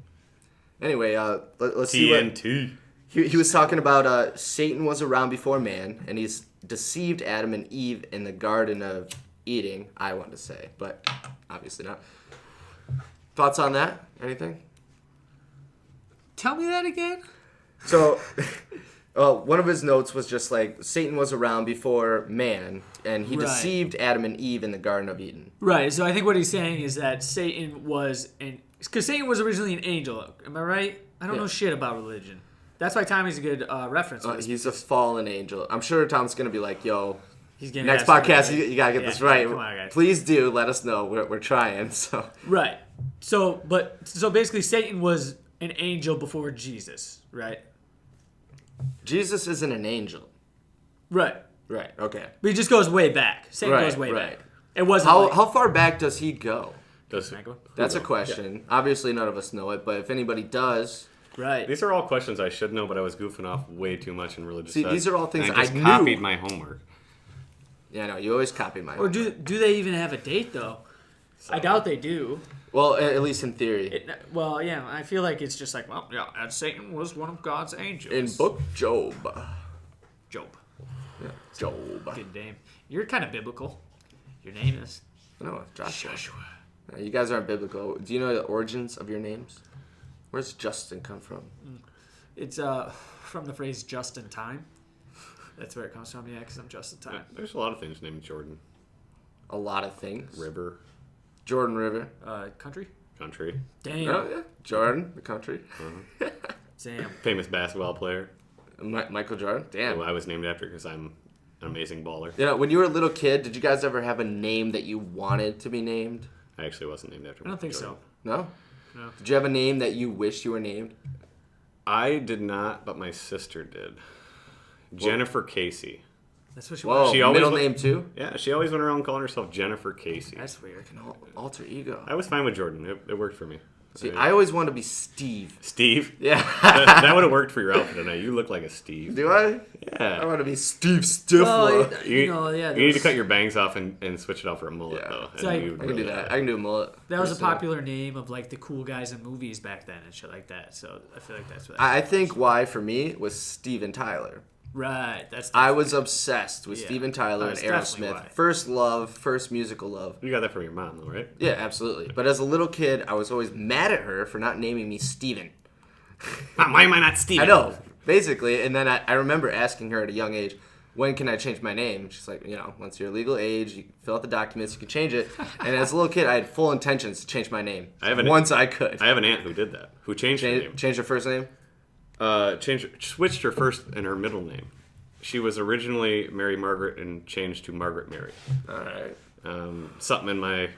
A: Anyway, let's see what...
C: TNT.
A: He was talking about Satan was around before man, and he's deceived Adam and Eve in the Garden of Eden, I want to say, but obviously not. Thoughts on that? Anything?
B: Tell me that again.
A: So, one of his notes was just like, Satan was around before man, and he
B: Right.
A: deceived Adam and Eve in the Garden of Eden.
B: Right. So I think what he's saying is that Satan was because Satan was originally an angel. Am I right? I don't know shit about religion. That's why Tommy's a good reference. For this.
A: He's a fallen angel. I'm sure Tom's going to be like, yo,
B: He's getting
A: next
B: asked
A: podcast,
B: right.
A: you got to get
B: Yeah,
A: this right.
B: come on, guys.
A: Please do. Let us know. We're trying. So
B: Right. So basically, Satan was an angel before Jesus, right?
A: Jesus isn't an angel.
B: Right.
A: Right. Okay.
B: But he just goes way back. Satan
A: Right,
B: goes way
A: right.
B: back. It wasn't
A: How far back does he go? That's a
C: Yeah.
A: question. Obviously, none of us know it, but if anybody does,
B: right.
C: These are all questions I should know, but I was goofing off way too much in religious.
A: See, these are all things
C: and I just
A: I knew.
C: copied my homework.
A: yeah, no, you always copy my.
B: Or do they even have a date though? I doubt they do.
A: Well, at least in theory.
B: Well, yeah, I feel like it's just like, well, yeah, and Satan was one of God's angels.
A: In book Job.
B: Job.
A: Yeah, Job.
B: Good name. You're kind of biblical. Your name is
A: No, Joshua. You guys aren't biblical. Do you know the origins of your names? Where's Justin come from?
B: It's from the phrase "just in time." That's where it comes from. Yeah, because I'm just in time.
C: There's a lot of things named Jordan.
A: A lot of things.
C: River,
A: Jordan River.
B: Country.
C: country,
B: Damn.
A: Oh yeah, Jordan, the country.
B: Damn.
C: famous basketball player.
A: Michael Jordan. Damn.
C: Who I was named after because I'm an amazing baller.
A: You know, when you were a little kid, did you guys ever have a name that you wanted to be named?
C: I actually wasn't named after.
B: I don't think
C: Jordan.
B: so.
A: No?
B: No.
A: Did you have a name that you wished you were named?
C: I did not, but my sister did. Jennifer Casey.
B: That's what she
A: Whoa,
C: She always
A: middle
C: wa-
A: name too?
C: Yeah, she always went around calling herself Jennifer Casey.
B: That's weird.
A: Alter ego.
C: I was fine with Jordan. It worked for me.
A: See, I always wanted to be Steve.
C: Steve?
A: Yeah.
C: That would have worked for your outfit tonight. You look like a Steve.
A: Do I? I
C: Yeah.
A: want to be Steve Stifler.
B: Well,
C: You,
B: yeah.
C: you need to cut your bangs off and switch it out for a mullet,
A: Yeah.
C: though.
B: It's
C: And
B: like-
C: you would
A: I can do
C: really-
A: that. I can do a mullet.
B: That was a
A: Personally.
B: popular name of like the cool guys in movies back then and shit like that. So I feel like that's what.
A: I think why for me was Steven Tyler.
B: Right. That's.
A: I was obsessed with
B: Yeah.
A: Steven Tyler and
B: That's definitely
A: Aerosmith.
B: why.
A: First love, first musical love.
C: You got that from your mom, though, right?
A: Yeah, absolutely. But as a little kid, I was always mad at her for not naming me Steven.
C: Mom, why am I not Steve?
A: I know, basically. And then I remember asking her at a young age, when can I change my name? She's like, once you're legal age, you fill out the documents, you can change it. And as a little kid, I had full intentions to change my name. Once I could.
C: I have an aunt who did that, who changed her name.
A: Change her first name?
C: Switched her first and her middle name. She was originally Mary Margaret and changed to Margaret Mary.
A: All right.
C: Something in my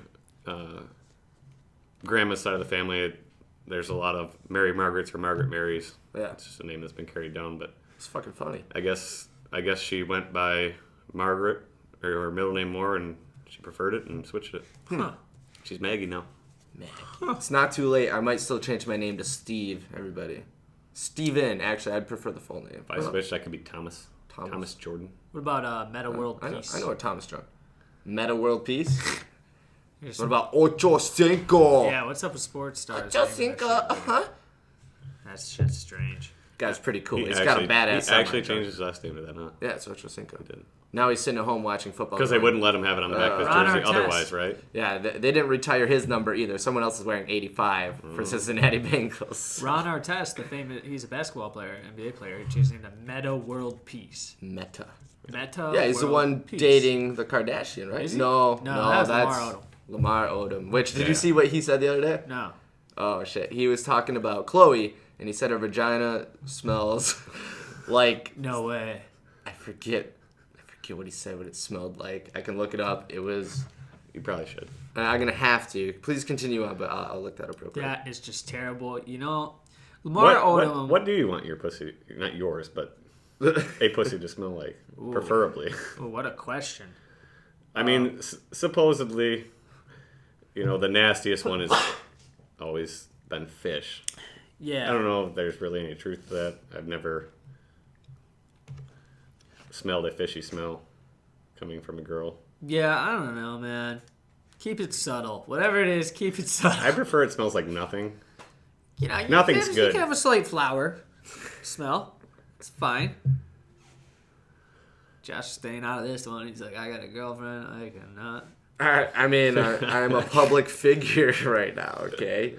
C: grandma's side of the family, there's a lot of Mary Margarets or Margaret Marys.
A: Yeah.
C: It's just a name that's been carried down, but
A: It's fucking funny.
C: I guess she went by Margaret or her middle name more, and she preferred it and switched it.
B: Huh.
C: She's Maggie now.
A: It's not too late. I might still change my name to Steve, everybody. Steven. Actually, I'd prefer the full name.
C: If I switched, I could be Thomas. Thomas Jordan.
B: What about Meta World Peace?
A: I know a Thomas John. Meta World Peace? What about Ocho Cinco?
B: Yeah, what's up with sports stars?
A: Ocho Cinco, uh-huh.
B: That shit's strange.
A: Guy's pretty cool. He's got a badass
C: He actually
A: semi-truck.
C: changed his last name to that, huh?
A: Yeah, it's Ocho Cinco.
C: He did.
A: Now he's sitting at home watching football.
C: Because they wouldn't let him have it on the back of his
B: Ron
C: jersey
B: Artest.
C: otherwise, right?
A: Yeah, they didn't retire his number either. Someone else is wearing 85 for Cincinnati Bengals.
B: Ron Artest, he's a basketball player, NBA player. He changed his name to Meta World Peace.
A: Meta.
B: Meta.
A: Yeah, he's the
B: World
A: one
B: Peace.
A: dating the Kardashian, right?
B: Is he?
A: No,
B: that's
A: that's
B: Lamar Odom.
A: Lamar Odom. Which, did
C: Yeah.
A: you see what he said the other day?
B: No.
A: Oh, shit. He was talking about Chloe, and he said her vagina smells like...
B: No way.
A: I forget what he said, what it smelled like. I can look it up. It was...
C: You probably should.
A: I'm going to have to. Please continue on, but I'll look that up real quick.
B: That is just terrible. You know, Lamar Odom.
C: What do you want your pussy, not yours, but a pussy to smell like, preferably?
B: Oh, what a question.
C: I mean, supposedly, the nastiest one has always been fish.
B: Yeah.
C: I don't know if there's really any truth to that. I've never smelled a fishy smell coming from a girl.
B: Yeah, I don't know, man. Keep it subtle. Whatever it is, keep it subtle.
C: I prefer it smells like nothing. Nothing's
B: You
C: good.
B: can have a slight flower smell. It's fine. Josh is staying out of this one. He's like, I got a girlfriend. I cannot.
A: I mean, I'm a public figure right now, okay?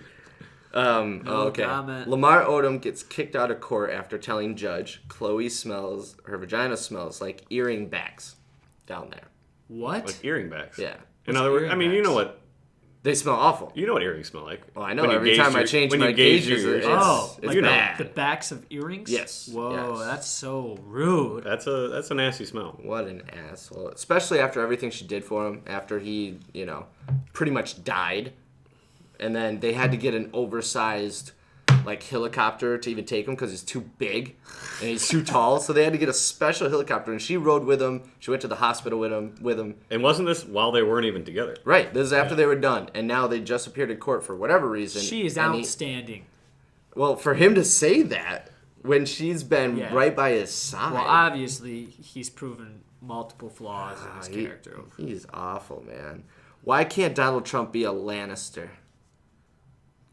A: Okay.
B: comment.
A: Lamar Odom gets kicked out of court after telling judge her vagina smells like earring backs down there.
B: What?
C: Like earring backs.
A: Yeah.
C: In
B: What's
C: other words,
B: earring
C: I mean, you
B: backs?
C: know what
A: They smell awful.
C: earrings smell like.
A: Well, I know
C: When you
A: every
C: gauge
A: time I
C: your-
A: change
C: when
A: my
C: you gauge
A: gauges,
C: your-
A: it's
B: like
A: bad.
B: the backs of earrings?
A: Yes,
B: Whoa,
A: yes.
B: that's so rude.
C: That's a nasty smell.
A: What an asshole. Especially after everything she did for him, after he, pretty much died. And then they had to get an oversized, helicopter to even take him because he's too big and he's too tall. So they had to get a special helicopter, and she rode with him. She went to the hospital with him.
C: And wasn't this while they weren't even together?
A: Right. This is after they were done. And now they just appeared in court for whatever reason.
B: She is
A: and
B: outstanding.
A: well, for him to say that when she's been
B: Yeah.
A: right by his side.
B: Well, obviously, he's proven multiple flaws in his character.
A: He's awful, man. Why can't Donald Trump be a Lannister?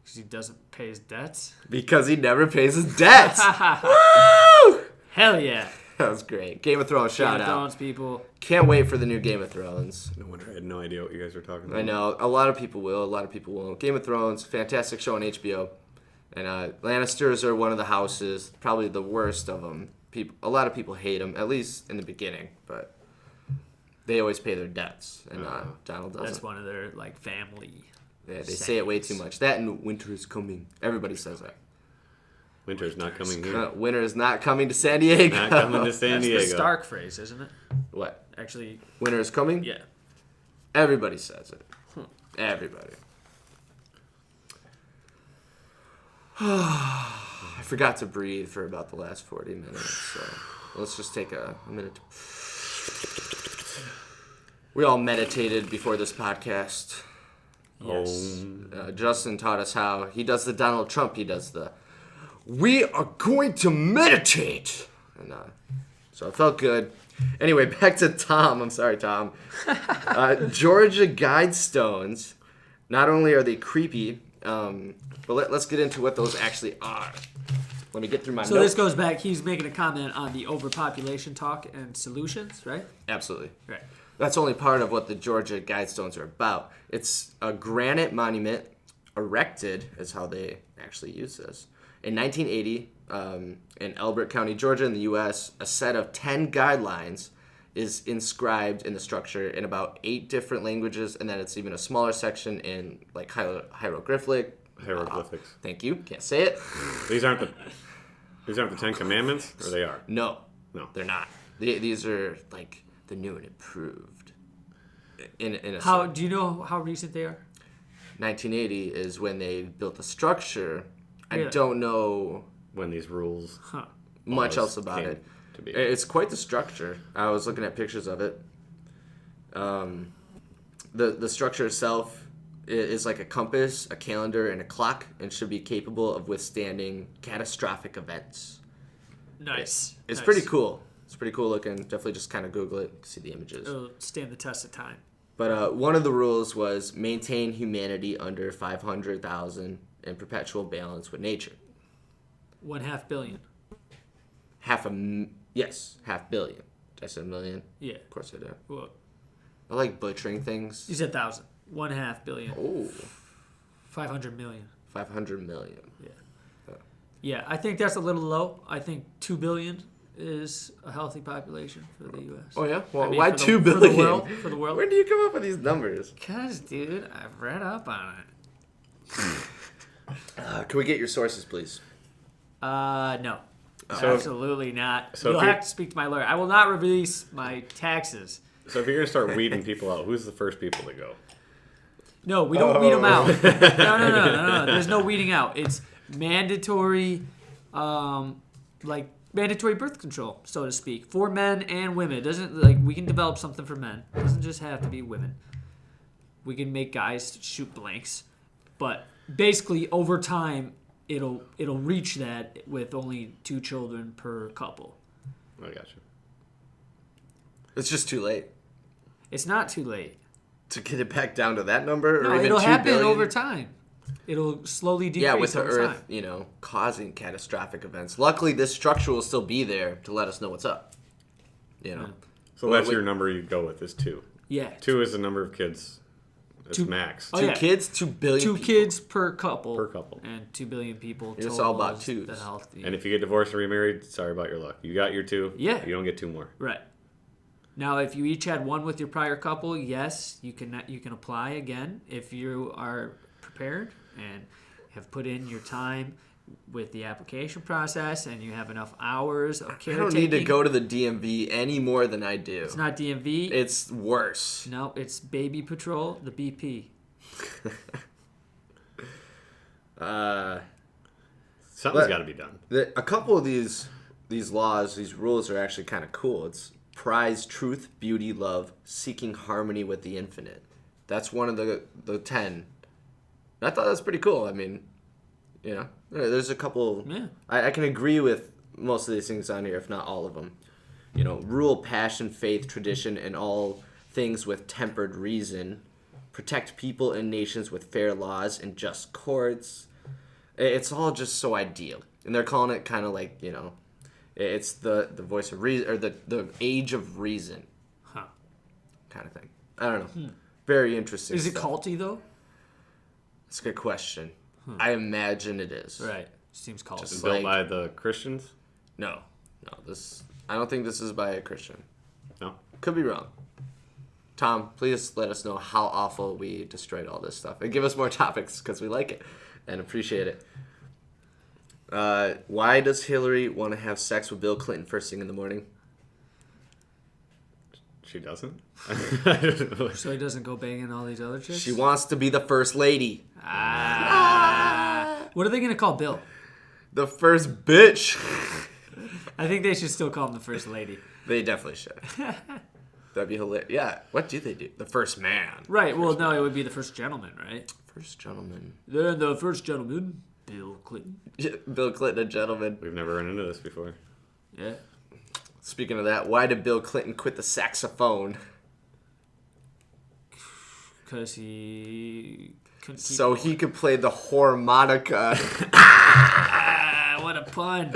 B: Because he doesn't pay his debts?
A: Because he never pays his debts. Woo!
B: Hell yeah.
A: That was great. Game of Thrones shout
B: Game of
A: out.
B: Thrones people.
A: Can't wait for the new Game of Thrones.
C: No wonder I had no idea what you guys were talking about.
A: I know a lot of people will, a lot of people won't. Game of Thrones, fantastic show on HBO, and Lannisters are one of the houses, probably the worst of them. A lot of people hate them, at least in the beginning, but they always pay their debts, and Donald doesn't.
B: That's one of their, family.
A: Yeah, they say it way too much. That and winter is coming. Everybody says that.
C: Winter's not coming here.
A: Winter is not coming to San Diego.
C: Not coming to San Diego.
B: That's the Stark phrase, isn't it?
A: What?
B: Actually,
A: Winter is coming?
B: yeah.
A: Everybody says it. Everybody. I forgot to breathe for about the last 40 minutes, so let's just take a minute. We all meditated before this podcast.
B: Yes.
A: Justin taught us how. He does the Donald Trump. He does the, we are going to meditate. And so it felt good. Anyway, back to Tom. I'm sorry, Tom. Georgia Guidestones. Not only are they creepy, but let's get into what those actually are. Let me get through my
B: So
A: notes.
B: this goes back, he's making a comment on the overpopulation talk and solutions, right?
A: Absolutely.
B: Right.
A: That's only part of what the Georgia Guidestones are about. It's a granite monument erected, is how they actually use this. In 1980, in Elbert County, Georgia, in the U.S., a set of 10 guidelines is inscribed in the structure in about 8 different languages, and then it's even a smaller section in hieroglyphic.
C: Hieroglyphics.
A: Thank you. Can't say it.
C: These aren't the 10 Commandments, or they are?
A: No.
C: No.
A: They're not. These are the new and improved. In a
B: How do you know how recent they are?
A: 1980 is when they built the structure. I
B: Yeah.
A: don't know
C: When these rules
A: much
C: laws
A: else about
C: came
A: it.
C: to be.
A: It's quite the structure. I was looking at pictures of it. The structure itself is like a compass, a calendar, and a clock, and should be capable of withstanding catastrophic events.
B: Nice.
A: It's
B: Nice.
A: pretty cool. It's pretty cool looking. Definitely just kind of Google it, see the images.
B: It'll stand the test of time.
A: But one of the rules was maintain humanity under 500,000 in perpetual balance with nature.
B: 1/2 billion.
A: Yes, 500 million. Did I say a million?
B: Yeah.
A: Of course I do.
B: Well,
A: I like butchering things.
B: you said 1,000. 1/2 billion.
A: Oh,
B: 500 million.
A: 500 million.
B: Yeah, I think that's a little low. I think 2 billion is a healthy population for the U.S.
A: Oh yeah. Well,
B: I mean,
A: why
B: for the-
A: 2
B: for the
A: billion?
B: world- for the world.
A: Where do you come up with these numbers?
B: Because, dude, I've read up on it.
A: Can we get your sources, please?
B: No.
C: So-
B: Absolutely not.
C: so
B: You'll
C: if you-
B: have to speak to my lawyer. I will not release my taxes.
C: So if you're gonna start weeding people out, who's the first people to go?
B: No, we don't weed them out. No. There's no weeding out. It's mandatory, like mandatory birth control, so to speak, for men and women. It doesn't like we can develop something for men. It doesn't just have to be women. We can make guys shoot blanks, but basically over time it'll reach that with only 2 children per couple.
C: I got you.
A: It's just too late
B: It's not too late.
A: to get it back down to that number,
B: No,
A: or even
B: it'll
A: 2
B: happen
A: billion.
B: over time. It'll slowly decrease
A: Yeah, with the
B: over
A: Earth,
B: time.
A: causing catastrophic events. Luckily, this structure will still be there to let us know what's up.
C: So that's your number you go with is 2.
B: Yeah.
C: 2 is the number of kids. It's
B: 2
C: max.
B: Oh,
A: 2
B: yeah.
A: kids, 2 billion.
B: 2
A: people.
B: kids per couple.
C: Per couple.
B: And 2 billion people.
A: It's
B: total
A: all about
B: is
A: twos.
B: The healthy.
C: And if you get divorced or remarried, sorry about your luck. You got your 2.
B: Yeah.
C: You don't get 2 more.
B: Right. Now, if you each had 1 with your prior couple, yes, you can apply again if you are prepared and have put in your time with the application process and you have enough hours of
A: I
B: caretaking.
A: don't need to go to the DMV any more than I do.
B: It's not DMV.
A: It's worse.
B: No, it's Baby Patrol, the BP.
C: Something's got to be done.
A: A couple of these laws, these rules are actually kind of cool. It's prize truth, beauty, love, seeking harmony with the infinite. That's one of the 10. I thought that was pretty cool. I mean, there's a couple.
B: Yeah.
A: I can agree with most of these things on here, if not all of them. Rule passion, faith, tradition, and all things with tempered reason. Protect people and nations with fair laws and just courts. It's all just so ideal. And they're calling it kind of like, it's the voice of reason, or the age of reason.
B: Huh.
A: Kind of thing. I don't know. Very interesting
B: Is it
A: stuff.
B: culty, though?
A: That's a good question. I imagine it is.
B: Right. Seems culty.
A: Just
C: Built
A: like-
C: by the Christians?
A: No. I don't think this is by a Christian.
C: No.
A: Could be wrong. Tom, please let us know how awful we destroyed all this stuff. And give us more topics, because we like it and appreciate it. Why does Hillary want to have sex with Bill Clinton first thing in the morning?
C: She doesn't?
B: So he doesn't go banging all these other chicks?
A: She wants to be the first lady.
B: What are they going to call Bill?
A: The first bitch.
B: I think they should still call him the First Lady.
A: They definitely should. That'd be hilarious. Yeah. What do they do? The first man.
B: Right. Well, no, it would be the First Gentleman, right?
A: First gentleman.
B: Then the First Gentleman, Bill Clinton.
A: Bill Clinton, a gentleman.
C: We've never run into this before.
B: Yeah.
A: Speaking of that, why did Bill Clinton quit the saxophone?
B: Because he couldn't keep
A: So he could play the harmonica.
B: what a pun.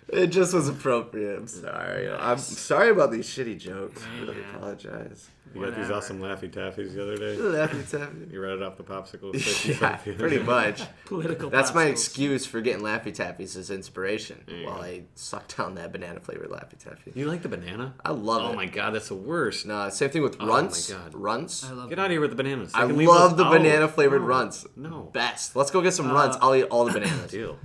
A: It just was appropriate. I'm sorry. I'm sorry about these shitty jokes. I really apologize.
C: You got these
B: Whatever.
C: awesome Laffy Taffies the other day?
A: Laffy Taffy.
C: You read it off the popsicle?
A: Yeah, pretty much.
B: Political
A: That's my
B: popsicles.
A: excuse for getting Laffy Taffies as inspiration while I suck down that banana flavored Laffy Taffy.
C: You like the banana?
A: I love it.
C: Oh my god, that's the worst.
A: No, same thing with
C: Oh
A: runts.
C: my God.
A: Runts.
B: I love
C: Get out of here with the bananas.
A: I
C: They can leave
A: love
C: those
A: the
C: out.
A: banana flavored
C: No.
A: runts.
C: No.
A: Best. Let's go get some runts. I'll eat all the bananas.
C: Deal.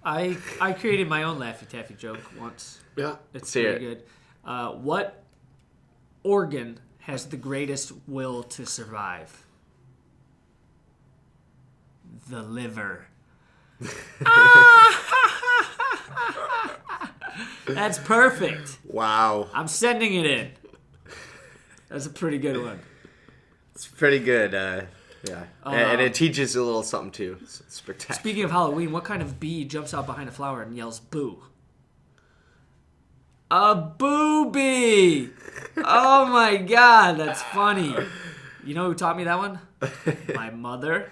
B: I created my own Laffy Taffy joke once.
C: Yeah.
B: It's
A: hear
B: pretty good. What organ has the greatest will to survive? The liver. That's perfect.
A: Wow.
B: I'm sending it in. That's a pretty good one.
A: It's pretty good. Yeah. And it teaches you a little something, too. It's spectacular.
B: Speaking of Halloween, what kind of bee jumps out behind a flower and yells boo? A booby! Oh my god, that's funny. You know who taught me that one? My mother.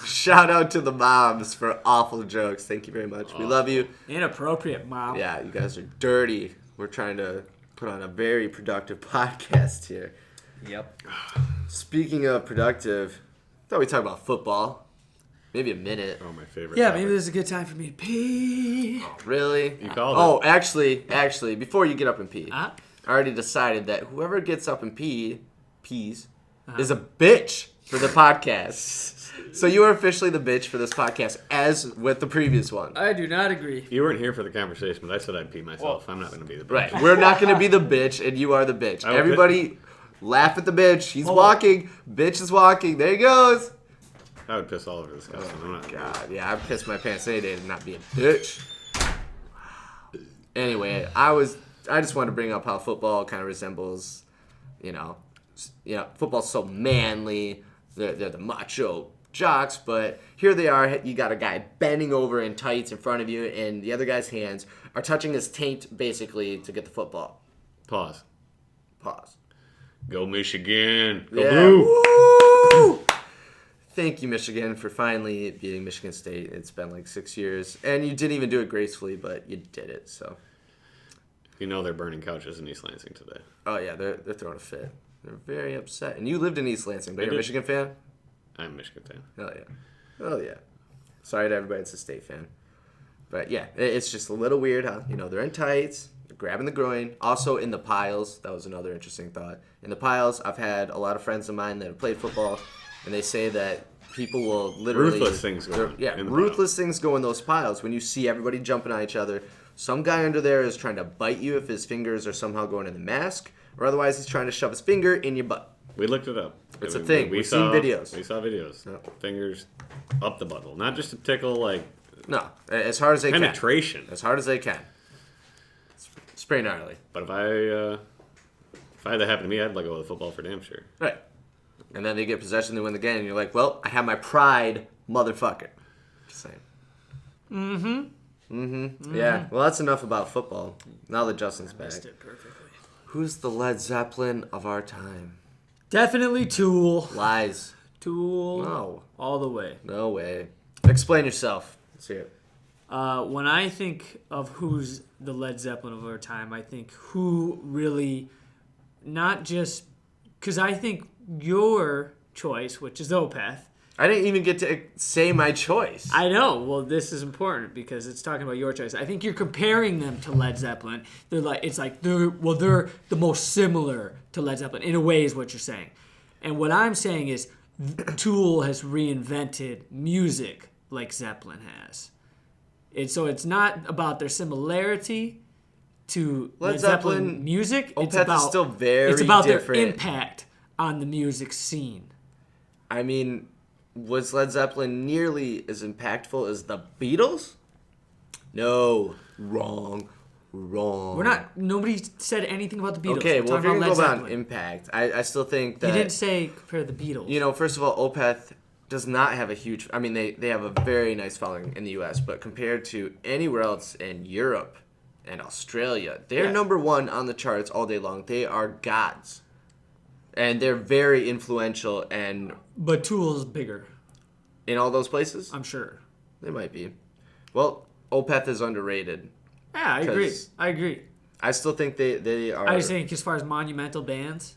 A: Shout out to the moms for awful jokes. Thank you very much. We love you.
B: Inappropriate, Mom.
A: Yeah, you guys are dirty. We're trying to put on a very productive podcast here.
B: Yep.
A: Speaking of productive, I thought we'd talk about football. Maybe a minute.
C: Oh, my favorite.
B: Yeah,
C: topic.
B: maybe this is a good time for me to pee.
A: Really?
C: You called
A: Oh,
C: it.
A: actually, before you get up and pee,
B: Huh?
A: I already decided that whoever gets up and pees, is a bitch for the podcast. So you are officially the bitch for this podcast, as with the previous one.
B: I do not agree.
C: You weren't here for the conversation, but I said I'd pee myself. I'm not going to be the bitch.
A: Right. We're not going to be the bitch, and you are the bitch.
C: I will
A: Everybody laugh at the bitch. He's walking. Bitch is walking. There he goes.
C: I would piss all over this guy. I'm not.
A: God, yeah, I pissed my pants any day to not be a bitch. Anyway, I just wanted to bring up how football kind of resembles, football's so manly. They're the macho jocks, but here they are. You got a guy bending over in tights in front of you, and the other guy's hands are touching his taint basically to get the football.
C: Pause.
A: Pause.
C: Go Michigan. Go
A: Yeah.
C: Blue.
A: Woo! Thank you, Michigan, for finally beating Michigan State. It's been like 6 years, and you didn't even do it gracefully, but you did it. So,
C: You know they're burning couches in East Lansing today.
A: oh yeah, they're throwing a fit. They're very upset. And you lived in East Lansing, but you're a
C: did.
A: Michigan fan?
C: I'm a Michigan fan.
A: Hell yeah. Oh yeah. Sorry to everybody that's a State fan. But yeah, it's just a little weird how, they're in tights, they're grabbing the groin. Also in the piles, that was another interesting thought. In the piles, I've had a lot of friends of mine that have played football, and they say that people will literally...
C: Ruthless things go on.
A: Yeah,
C: in the
A: ruthless things go in those piles. When you see everybody jumping on each other, some guy under there is trying to bite you if his fingers are somehow going in the mask, or otherwise he's trying to shove his finger in your butt.
C: We looked it up.
A: It's a thing. We've seen videos.
C: We saw videos.
A: No.
C: Fingers up the butthole. Not just to tickle, like,
A: No, as hard as they
C: penetration.
A: can. As hard as they can. It's pretty gnarly.
C: But if I had that happen to me, I'd let go of the football for damn sure.
A: Right. And then they get possession, they win the game, and you're like, well, I have my pride, motherfucker. Just saying. Yeah, well, that's enough about football. Now that Justin's back.
B: Missed it perfectly.
A: Who's the Led Zeppelin of our time?
B: Definitely Tool.
A: Lies.
B: Tool.
A: No.
B: All the way.
A: No way. Explain yourself. Let's hear it.
B: When I think of who's the Led Zeppelin of our time, I think who really, not just, because I think your choice, which is Opeth.
A: I didn't even get to say my choice.
B: I know. Well, this is important because it's talking about your choice. I think you're comparing them to Led Zeppelin. They're the most similar to Led Zeppelin in a way, is what you're saying. And what I'm saying is, Tool has reinvented music like Zeppelin has. And so it's not about their similarity to Led Zeppelin music.
A: Opeth is still very
B: It's about
A: different.
B: their impact on the music scene.
A: I mean, was Led Zeppelin nearly as impactful as the Beatles? No. Wrong.
B: Nobody said anything about the Beatles.
A: Okay,
B: We're
A: well, if
B: talking
A: you're going to
B: about
A: go
B: Led
A: about
B: Zeppelin.
A: impact, I still think that...
B: You didn't say compare the Beatles.
A: First of all, Opeth does not have a huge... I mean, they have a very nice following in the U.S., but compared to anywhere else in Europe and Australia, they're number one on the charts all day long. They are gods. And they're very influential, and
B: But Tool's bigger,
A: in all those places,
B: I'm sure.
A: they might be. Well, Opeth is underrated.
B: Yeah, I agree.
A: I still think they are...
B: I think as far as monumental bands,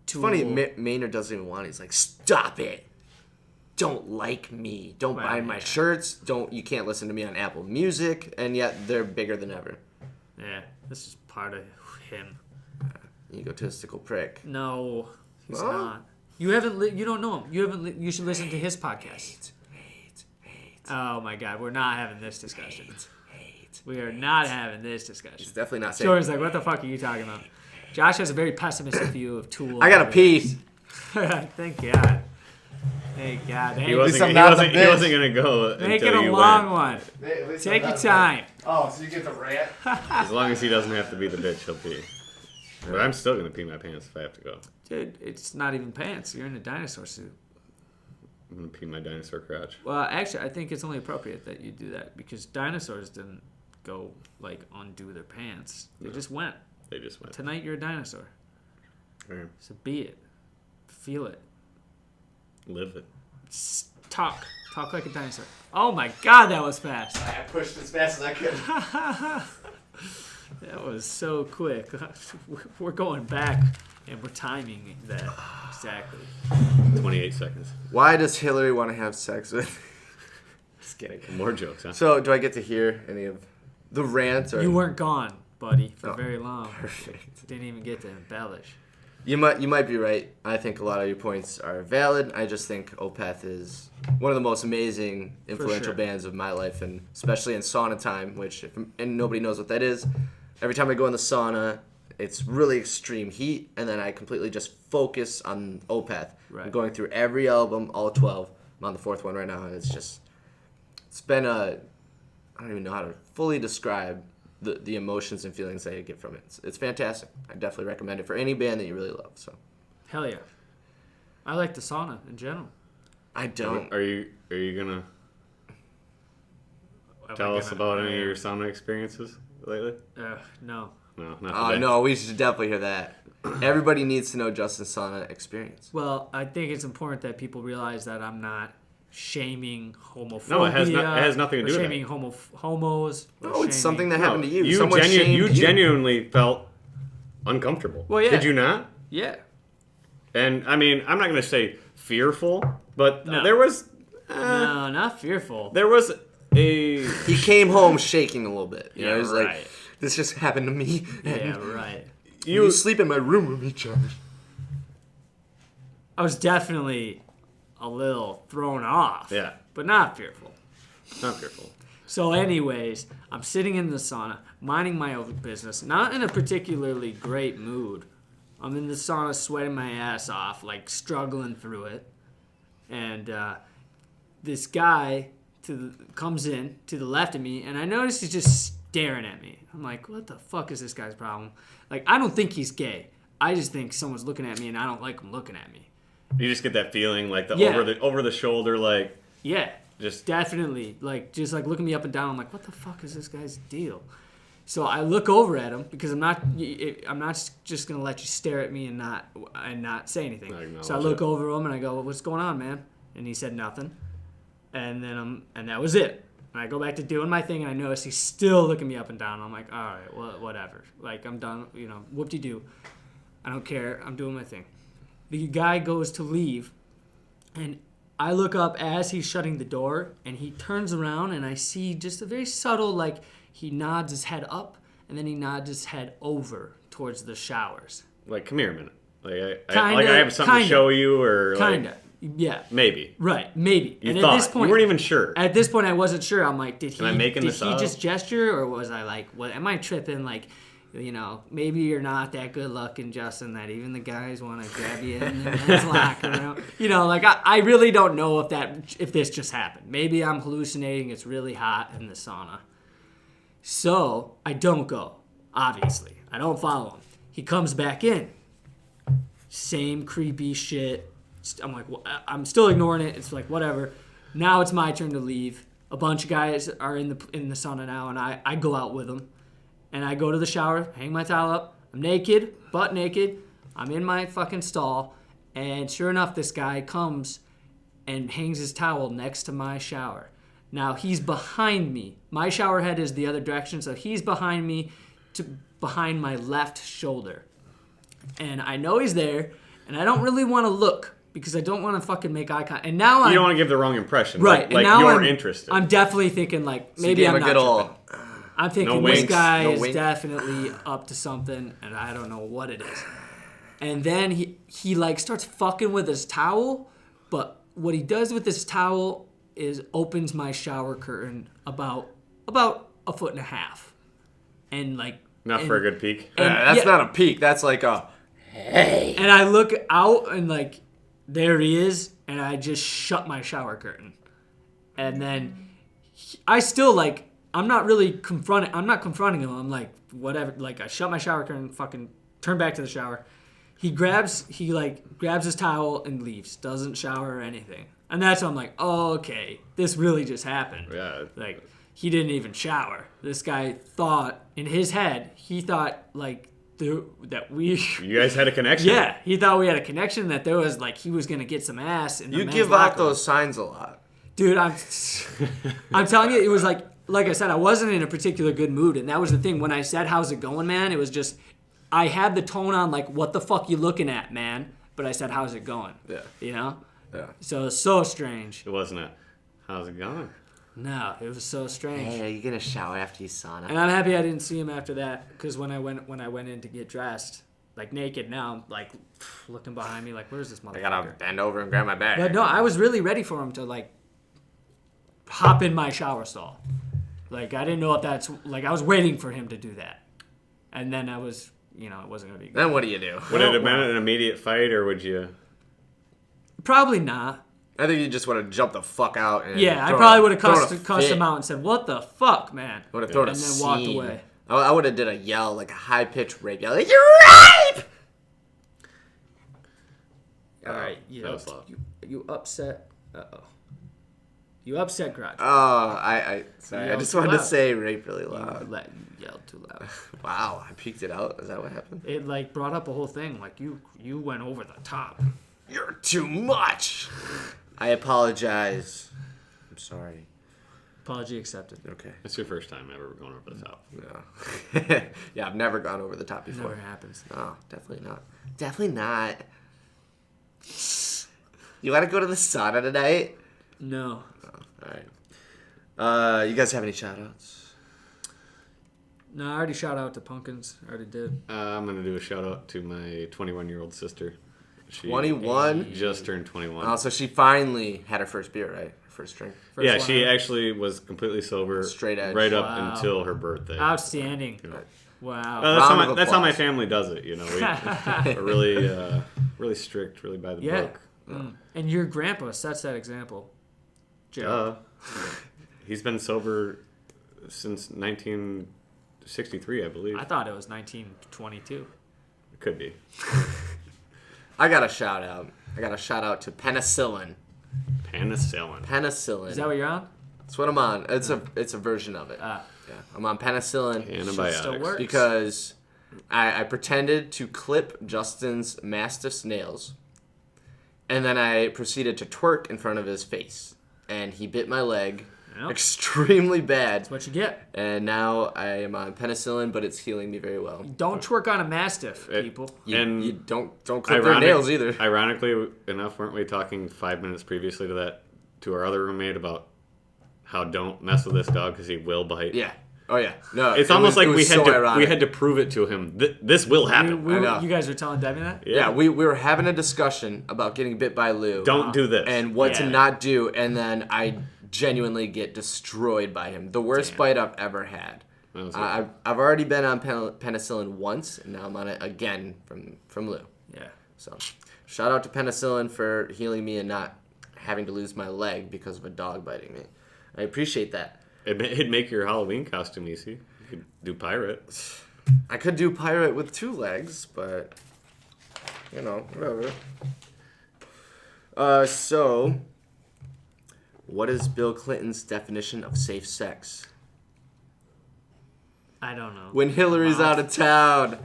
B: Tool...
A: Funny, Maynard doesn't even want it. He's like, stop it. Don't like me. Don't buy my shirts. You can't listen to me on Apple Music. And yet they're bigger than ever.
B: Yeah, this is part of him.
A: Egotistical prick.
B: No, he's
A: Huh?
B: not. You haven't. You don't know him. You haven't. You should listen to his podcast.
A: Hate.
B: Oh my God, we're not having this discussion. We are not having this discussion.
A: He's definitely not saying...
B: Jordan's like, what the fuck are you talking about? Josh has a very pessimistic view of Tool.
A: I gotta pee.
B: Thank God. Thank God.
C: He
B: Hey,
C: wasn't
A: not the
C: going
A: bitch.
C: to go
B: make
C: until
B: it a
C: you
B: long
C: went.
B: one. Take your time.
A: Oh, so you get the rant?
C: As long as he doesn't have to be the bitch, he'll pee. But I'm still going to pee my pants if I have to go.
B: Dude, it's not even pants. You're in a dinosaur suit.
C: I'm going to pee my dinosaur crotch.
B: Well, actually, I think it's only appropriate that you do that because dinosaurs didn't go, like, undo their pants. They just went.
C: They just went.
B: Tonight you're a dinosaur.
C: Okay.
B: So be it. Feel it.
C: Live it.
B: Talk. Talk like a dinosaur. Oh my God, that was fast.
A: I pushed as fast as I could.
B: That was so quick. We're going back and we're timing that exactly.
C: 28 seconds.
A: Why does Hillary want to have sex with? Just kidding.
C: More jokes, huh?
A: So, do I get to hear any of the rants? Or...
B: You weren't gone, buddy, for
A: Oh,
B: very long.
A: Perfect.
B: Didn't even get to embellish.
A: You might be right. I think a lot of your points are valid. I just think Opeth is one of the most amazing, influential
B: sure.
A: bands of my life, and especially in sauna time, and nobody knows what that is. Every time I go in the sauna, it's really extreme heat, and then I completely just focus on Opeth.
B: Right.
A: I'm going through every album, all 12. I'm on the 4th one right now, and it's been I don't even know how to fully describe the emotions and feelings that I get from it. It's fantastic. I definitely recommend it for any band that you really love. So
B: Hell yeah. I like the sauna in general.
A: I don't.
C: Are you gonna tell us about any of your sauna experiences lately?
B: No.
C: No, not
A: Oh
C: today.
A: no, we should definitely hear that. Everybody needs to know Justin's sauna experience.
B: Well, I think it's important that people realize that I'm not shaming homophobia.
C: No, it has nothing to do with
B: shaming homos. or
A: No, it's
B: shaming-
A: something that happened to you.
C: You,
A: Someone shamed
C: you genuinely felt uncomfortable.
B: Well, yeah.
C: Did you not?
B: Yeah.
C: And I mean, I'm not going to say fearful, but
B: No.
C: there was
B: No, not fearful.
C: there was a
A: He came home shaking a little bit. You know,
B: Yeah,
A: he's
B: right.
A: like, "This just happened to me."
B: Yeah, right.
A: You sleep in my room with me, Josh.
B: I was definitely a little thrown off.
C: Yeah.
B: But not fearful.
C: not fearful.
B: So, anyways, I'm sitting in the sauna, minding my own business, not in a particularly great mood. I'm in the sauna sweating my ass off, like struggling through it. And this guy comes in to the left of me, and I notice he's just staring at me. I'm like, what the fuck is this guy's problem? Like, I don't think he's gay. I just think someone's looking at me, and I don't like him looking at me.
C: You just get that feeling like
B: Yeah.
C: over the shoulder, like
B: Yeah.
C: just
B: Definitely, just looking me up and down. I'm like, what the fuck is this guy's deal? So I look over at him because I'm not just gonna let you stare at me and not say anything.
C: Not
B: So I look over him and I go, well, what's going on, man? And he said nothing. And then and that was it. And I go back to doing my thing and I notice he's still looking me up and down. I'm like, all right, well, whatever. Like I'm done. Whoop-de-doo. I don't care. I'm doing my thing. The guy goes to leave, and I look up as he's shutting the door, and he turns around, and I see just a very subtle, like, he nods his head up, and then he nods his head over towards the showers.
C: like, come here a minute. Like
B: Kinda,
C: I have something to
B: kinda.
C: show you, or like,
B: Kinda. Yeah.
C: maybe.
B: Right. Maybe.
C: You
B: and
C: thought
B: at this point,
C: you weren't even sure.
B: At this point, I wasn't sure. I'm like, did
C: Am I making
B: he
C: this up?
B: just gesture, or was I like, what? Am I tripping? Like, maybe you're not that good looking, Justin, that even the guys want to grab you in the men's locker room. Like I really don't know if this just happened. Maybe I'm hallucinating. It's really hot in the sauna. So I don't go. Obviously, I don't follow him. He comes back in. Same creepy shit. I'm like, well, I'm still ignoring it. It's like whatever. Now it's my turn to leave. A bunch of guys are in the sauna now, and I go out with them. And I go to the shower, hang my towel up. I'm naked, butt naked. I'm in my fucking stall. And sure enough, this guy comes and hangs his towel next to my shower. Now, he's behind me. My shower head is the other direction, so he's behind me, behind my left shoulder. And I know he's there, and I don't really want to look because I don't want to fucking make eye contact. And now
C: You don't want to give the wrong impression.
B: Right.
C: Like
B: and now
C: you're interested.
B: I'm definitely thinking, like,
A: So you
B: maybe
A: gave
B: I'm
A: a
B: not
A: good
B: tripping.
A: ol'
B: I'm thinking
C: No
B: this
C: winks,
B: guy
A: no
B: is
A: wink.
B: definitely up to something, and I don't know what it is. And then he like starts fucking with his towel, but what he does with his towel is opens my shower curtain about a foot and a half, and like
C: Not for a good peek.
A: That's not a peek. That's like a, hey.
B: And I look out and like, there he is, and I just shut my shower curtain. And then I still like, I'm not confronting him. I'm like, whatever. Like I shut my shower curtain, fucking turn back to the shower. He grabs his towel and leaves. Doesn't shower or anything. And that's when I'm like, oh, okay, this really just happened.
C: Yeah.
B: Like, he didn't even shower. This guy thought, in his head, like, that we...
C: You guys had a connection.
B: Yeah, he thought we had a connection, that there was, like, he was going to get some ass in the
A: You
B: men's
A: give
B: locker
A: out
B: room.
A: those signs a lot.
B: Dude, I'm telling you, it was like I said, I wasn't in a particular good mood. And that was the thing. When I said, how's it going, man? It was just, I had the tone on, like, what the fuck you looking at, man? But I said, how's it going?
A: Yeah.
B: You know?
A: Yeah.
B: So it was so strange.
C: It wasn't a, how's it going?
B: No, it was so strange.
A: Hey, are you gonna shower after you sauna?
B: And I'm happy I didn't see him after that, because when I went in to get dressed, like naked, now I'm like looking behind me, like, where's this motherfucker?
A: I gotta bend over and grab my bag.
B: But no, I was really ready for him to like hop in my shower stall. Like I didn't know if that's like I was waiting for him to do that, and then I was, it wasn't gonna be good.
A: Then what do you do?
C: Would it have been an immediate fight, or would you?
B: Probably not.
A: I think you just want to jump the fuck out. And
B: Yeah, I
A: throw
B: probably
A: a-
B: would have
A: throw
B: cussed
A: a
B: him out and said, "What the fuck, man?"
A: I would have thrown
B: and
A: a
B: then walked
A: scene.
B: away.
A: I would have did a yell, like a high pitched rape yell, like, "You're rape!"
B: All right,
C: that was loud.
B: you upset. You upset Garage.
A: Sorry,
B: You
A: I just
B: yelled
A: wanted
B: too
A: to say rape really loud.
B: You yelled too loud.
A: Wow, I peeked it out. Is that what happened?
B: It like brought up a whole thing. Like you went over the top.
A: You're too much. I apologize. I'm sorry.
B: Apology accepted.
A: Okay.
C: It's your first time ever going over the top.
A: Yeah. Yeah, I've never gone over the top before.
B: Never happens.
A: No, definitely not. Definitely not. You want to go to the sauna tonight?
B: No.
A: All right. You guys have any shout-outs?
B: No, I already shout out to Pumpkins. I already did.
C: I'm going to do a shout out to my 21-year-old sister. She
A: 21?
C: just turned 21.
A: Oh, so she finally had her first beer, right? Her first drink.
B: First
C: yeah,
B: one
C: she
B: out.
C: actually was completely sober.
A: Straight edge.
C: Right up
B: Wow.
C: until her birthday.
B: Outstanding.
C: You know.
B: Wow.
C: That's how my
A: applause.
C: family does it. We're really, really strict, really by the
B: Yeah.
C: book.
B: And your grandpa sets that example. Joe.
C: He's been sober since 1963, I believe.
B: I thought it was 1922.
C: It could be.
A: I got a shout-out. I got a shout-out to penicillin.
C: Penicillin.
A: Penicillin.
B: Is that what you're on?
A: That's what I'm on. It's a version of it.
B: Ah.
A: Yeah, I'm on penicillin
C: Antibiotics.
B: Still works.
A: because I pretended to clip Justin's mastiff's nails, and then I proceeded to twerk in front of his face, and he bit my leg
B: Yep.
A: extremely bad.
B: That's what you get.
A: And now I am on penicillin, but it's healing me very well.
B: Don't twerk on a mastiff, people.
A: You don't clip their nails either.
C: Ironically enough, weren't we talking 5 minutes previously to our other roommate about how don't mess with this dog because he will bite?
A: Yeah. Oh yeah. No.
C: It's
A: it
C: almost
A: was-
C: like
A: it was so
C: we
A: ironic.
C: had to prove it to him. This will happen.
A: I know.
B: You guys were telling Debbie that?
A: Yeah, we were having a discussion about getting bit by Lou.
C: Don't do this.
A: And what to
B: Yeah.
A: not do, and then I genuinely get destroyed by him. The worst bite I've ever had.
C: That was
A: I've already been on penicillin once, and now I'm on it again from Lou.
B: Yeah.
A: So, shout out to penicillin for healing me and not having to lose my leg because of a dog biting me. I appreciate that.
C: It'd make your Halloween costume easy. You could do pirate.
A: I could do pirate with 2 legs, but whatever. So, what is Bill Clinton's definition of safe sex?
B: I don't know.
A: When Hillary's out of town.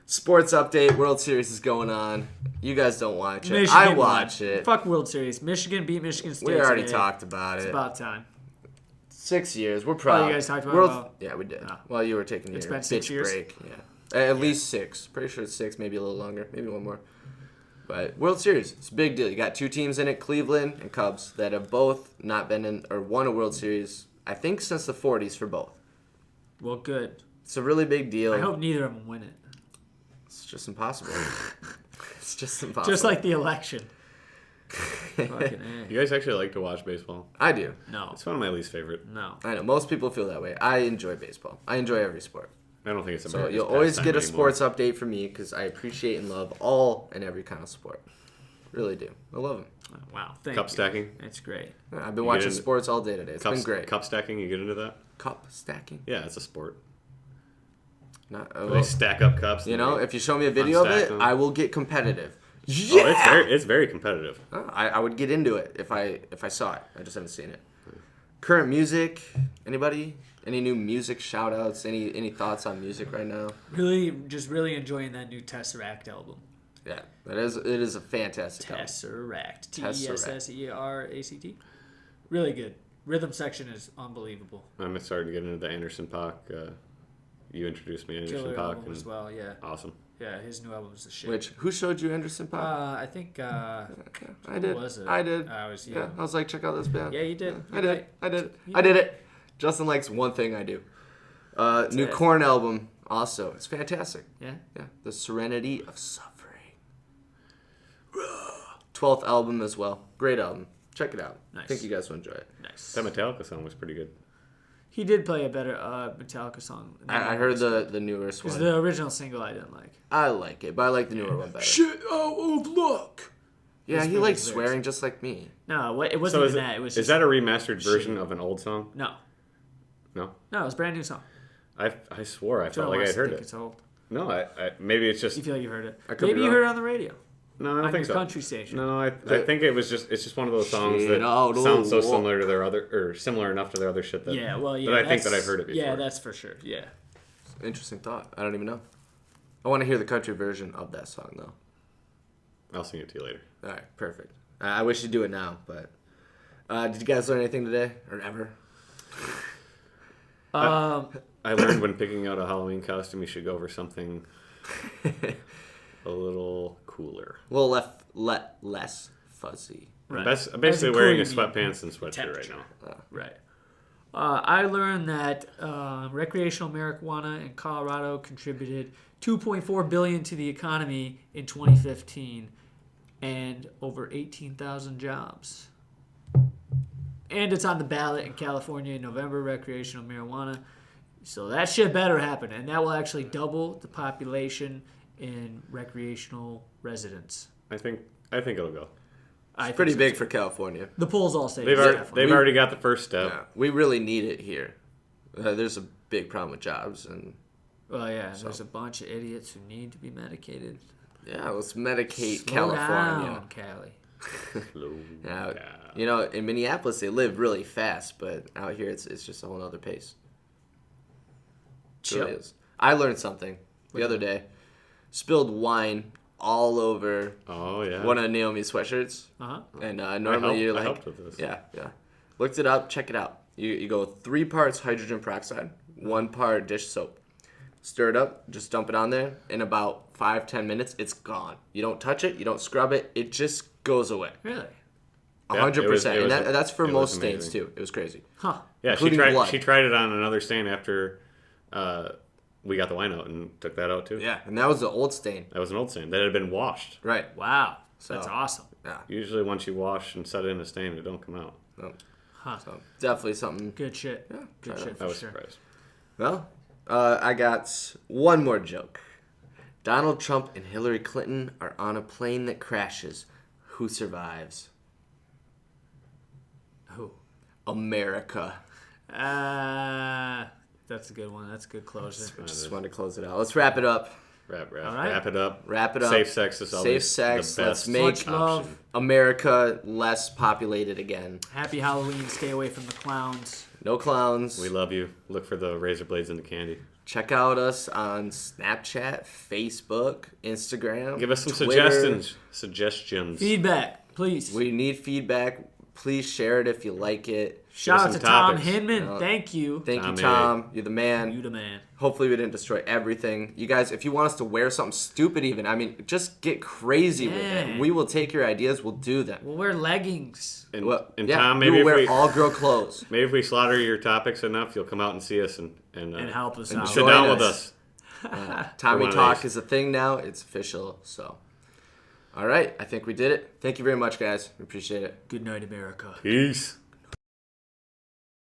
A: Sports update. World Series is going on. You guys don't watch it. I watch
B: won.
A: it.
B: Fuck World Series. Michigan beat Michigan State.
A: We already
B: today.
A: talked about
B: It's
A: it.
B: about time.
A: 6 years. We're proud.
B: you guys talked about it?
A: Yeah, we did.
B: Oh.
A: While you were taking your
B: been 6
A: bitch
B: years?
A: break. Yeah. At least 6. Pretty sure it's 6, maybe a little longer. Maybe one more. But World Series, it's a big deal. You got 2 teams in it, Cleveland and Cubs, that have both not been in or won a World Series, I think, since the 40s for both.
B: Well, good.
A: It's a really big deal.
B: I hope neither of them win it.
A: It's just impossible. It's just impossible.
B: Just like the election. Fucking A.
C: You guys actually like to watch baseball?
A: I do.
B: No.
C: It's one of my least favorite.
B: No.
A: I know most people feel that way. I enjoy baseball. I enjoy every sport.
C: I don't think it's
A: So
C: America's
A: you'll always
C: pastime
A: get a
C: anymore.
A: sports update from me because I appreciate and love all and every kind of sport. Really do. I love them.
B: Oh, wow. Thank
C: Cup
B: you.
C: stacking?
B: That's great.
A: I've been
C: You
A: watching
C: get into-
A: sports all day today. It's been
C: Cups,
A: great.
C: Cup stacking, you get into that?
A: Cup stacking?
C: Yeah, it's a sport.
A: Not,
C: They stack up cups.
A: you
C: and
A: know,
C: they
A: if you show me a video of
C: unstack
A: it,
C: them.
A: I will get competitive.
C: Oh,
A: Yeah.
C: it's very competitive.
A: I would get into it if I saw it. I just haven't seen it. Current music? Anybody? Any new music shout outs? Any thoughts on music right now?
B: Really enjoying that new Tesseract album.
A: Yeah, it is a fantastic album.
B: Tesseract.
A: Tesseract.
B: Tesseract. Really good. Rhythm section is unbelievable.
C: I'm starting to get into the Anderson .Paak. You introduced me to Anderson
B: Killer
C: .Paak.
B: album as well, yeah.
C: Awesome.
B: Yeah, his new album is the shit.
A: Who showed you Anderson .Paak?
B: I think,
A: I
B: who
A: did.
B: was it?
A: I did.
B: I was,
A: Yeah, I was like, check out this band.
B: Yeah, you did.
A: I
B: You're
A: did.
B: right.
A: I did.
B: You
A: I did it. Justin likes one thing I do. New
B: it.
A: Korn album also. It's fantastic.
B: Yeah?
A: Yeah, The Serenity of Suffering. 12th album as well. Great album. Check it out. I
B: Nice.
A: think you guys will enjoy it.
B: Nice.
C: That Metallica song was pretty good.
B: He did play a better Metallica song.
A: I heard the newest
B: Because
A: one.
B: the original single I didn't like.
A: I like it, but I like the newer one better.
B: Shit out of luck!
A: Yeah,
B: His
A: he likes
B: favorite
A: swearing just like me.
B: No, it wasn't even that. It was
C: is
B: just,
C: that a remastered version of an old song?
B: No.
C: No.
B: No, it was a brand new song.
C: I swore I
B: Joe
C: felt like
B: wants
C: I'd
B: to
C: heard
B: think
C: it.
B: It's old.
C: No, I maybe it's just
B: You feel like you heard it.
A: I could
B: Maybe
A: be
B: you
A: wrong.
B: heard it on the radio.
C: no. I don't
B: On
C: think
B: your
C: so.
B: country station.
C: No, I think it's just one of those songs
A: Shit
C: that
A: out of
C: sounds so
A: luck.
C: similar to their other or similar enough to their other shit that
B: Yeah, well, yeah.
C: that I think
B: that's-
C: that I've heard it before.
B: Yeah, that's for sure. Yeah.
A: Interesting thought. I don't even know. I want to hear the country version of that song though.
C: I'll sing it to you later.
A: All right, perfect. I wish you'd do it now, but did you guys learn anything today or ever?
C: I learned when picking out a Halloween costume, you should go for something a little cooler.
A: Well, less fuzzy.
B: Right.
C: I'm basically wearing a
B: As in cool,
C: sweatpants and sweatshirt right
B: temperature.
C: now.
B: Right. I learned that recreational marijuana in Colorado contributed $2.4 billion to the economy in 2015, and over 18,000 jobs. And it's on the ballot in California in November, recreational marijuana. So that shit better happen, and that will actually double the population in recreational residents.
C: I think it'll go.
B: I
A: It's pretty
B: think so,
A: big
B: too.
A: for California.
B: The polls all say
C: They've
B: it's
C: already,
B: definitely.
C: they've already got the first step.
A: Yeah, we really need it here. There's a big problem with jobs, and
B: Well, yeah, there's a bunch of idiots who need to be medicated.
A: yeah, let's medicate
B: Slow
A: California.
B: down, Cali.
C: Slow
A: Yeah,
C: down.
A: you know, in Minneapolis they live really fast, but out here it's just a whole other pace. It really
B: Chill.
A: is. I learned something the other day. Spilled wine all over
C: Oh yeah.
B: Uh-huh.
A: one of Naomi's sweatshirts,
B: Uh-huh.
A: and normally you're
C: I
A: like,
C: helped with this.
A: yeah. Looked it up. Check it out. You go 3 parts hydrogen peroxide, 1 part dish soap. Stir it up. Just dump it on there. In about 5-10 minutes, it's gone. You don't touch it. You don't scrub it. It just goes away.
B: Really?
C: Yeah, it
A: 100%.
C: was-
A: And that's for
C: it was
A: most stains
C: amazing.
A: too. It was crazy.
B: Huh.
C: Yeah, she
A: including blood.
C: tried it on another stain after we got the wine out and took that out too.
A: Yeah, and that was the old stain.
C: That was an old stain that had been washed.
A: Right.
B: Wow.
A: So-
B: That's awesome.
A: Yeah.
C: Usually once you wash and set it in a stain, it don't come out.
A: No.
B: Huh.
A: So definitely something.
B: Good shit.
A: Yeah,
B: Good
A: try
B: shit
C: I
B: for
C: was
B: sure.
C: surprised.
A: Well, I got one more joke. Donald Trump and Hillary Clinton are on a plane that crashes. Who survives?
B: Who?
A: America.
B: That's a good one. That's a good closer.
A: Just wanted to close it out. Let's wrap it up.
B: All right.
C: Wrap it up.
A: Wrap it up.
C: Safe sex is always
A: Safe sex.
C: the
A: Let's
C: best
A: make
B: Much love.
C: option.
A: America less populated again.
B: Happy Halloween. Stay away from the clowns.
A: No clowns.
C: We love you. Look for the razor blades in the candy.
A: Check out us on Snapchat, Facebook, Instagram.
C: Give us some
A: Twitter.
C: suggestions.
B: Feedback, please.
A: We need feedback. Please share it if you like it.
B: Shout out
C: some
B: to Tom
C: topics.
B: Hinman.
A: No.
B: Thank you.
A: Thank you,
C: Tommy.
A: Tom. You're the man.
B: You the man.
A: Hopefully we didn't destroy everything. You guys, if you want us to wear something stupid even, I mean, just get crazy with
B: Yeah.
A: it. We will take your ideas. We'll do them.
B: We'll wear leggings.
C: And,
A: Well,
C: and
A: yeah,
C: Tom,
A: we
C: maybe
A: will wear
C: if we
A: all-girl clothes.
C: maybe if we slaughter your topics enough, you'll come out and see us and
B: help us
A: and
B: out.
C: sit
A: Join
C: down
A: us.
C: with us.
A: Tommy
C: one of
A: Talk
C: these.
A: is a thing now. It's official. So, All right, I think we did it. Thank you very much, guys. We appreciate it.
B: Good night, America.
C: Peace.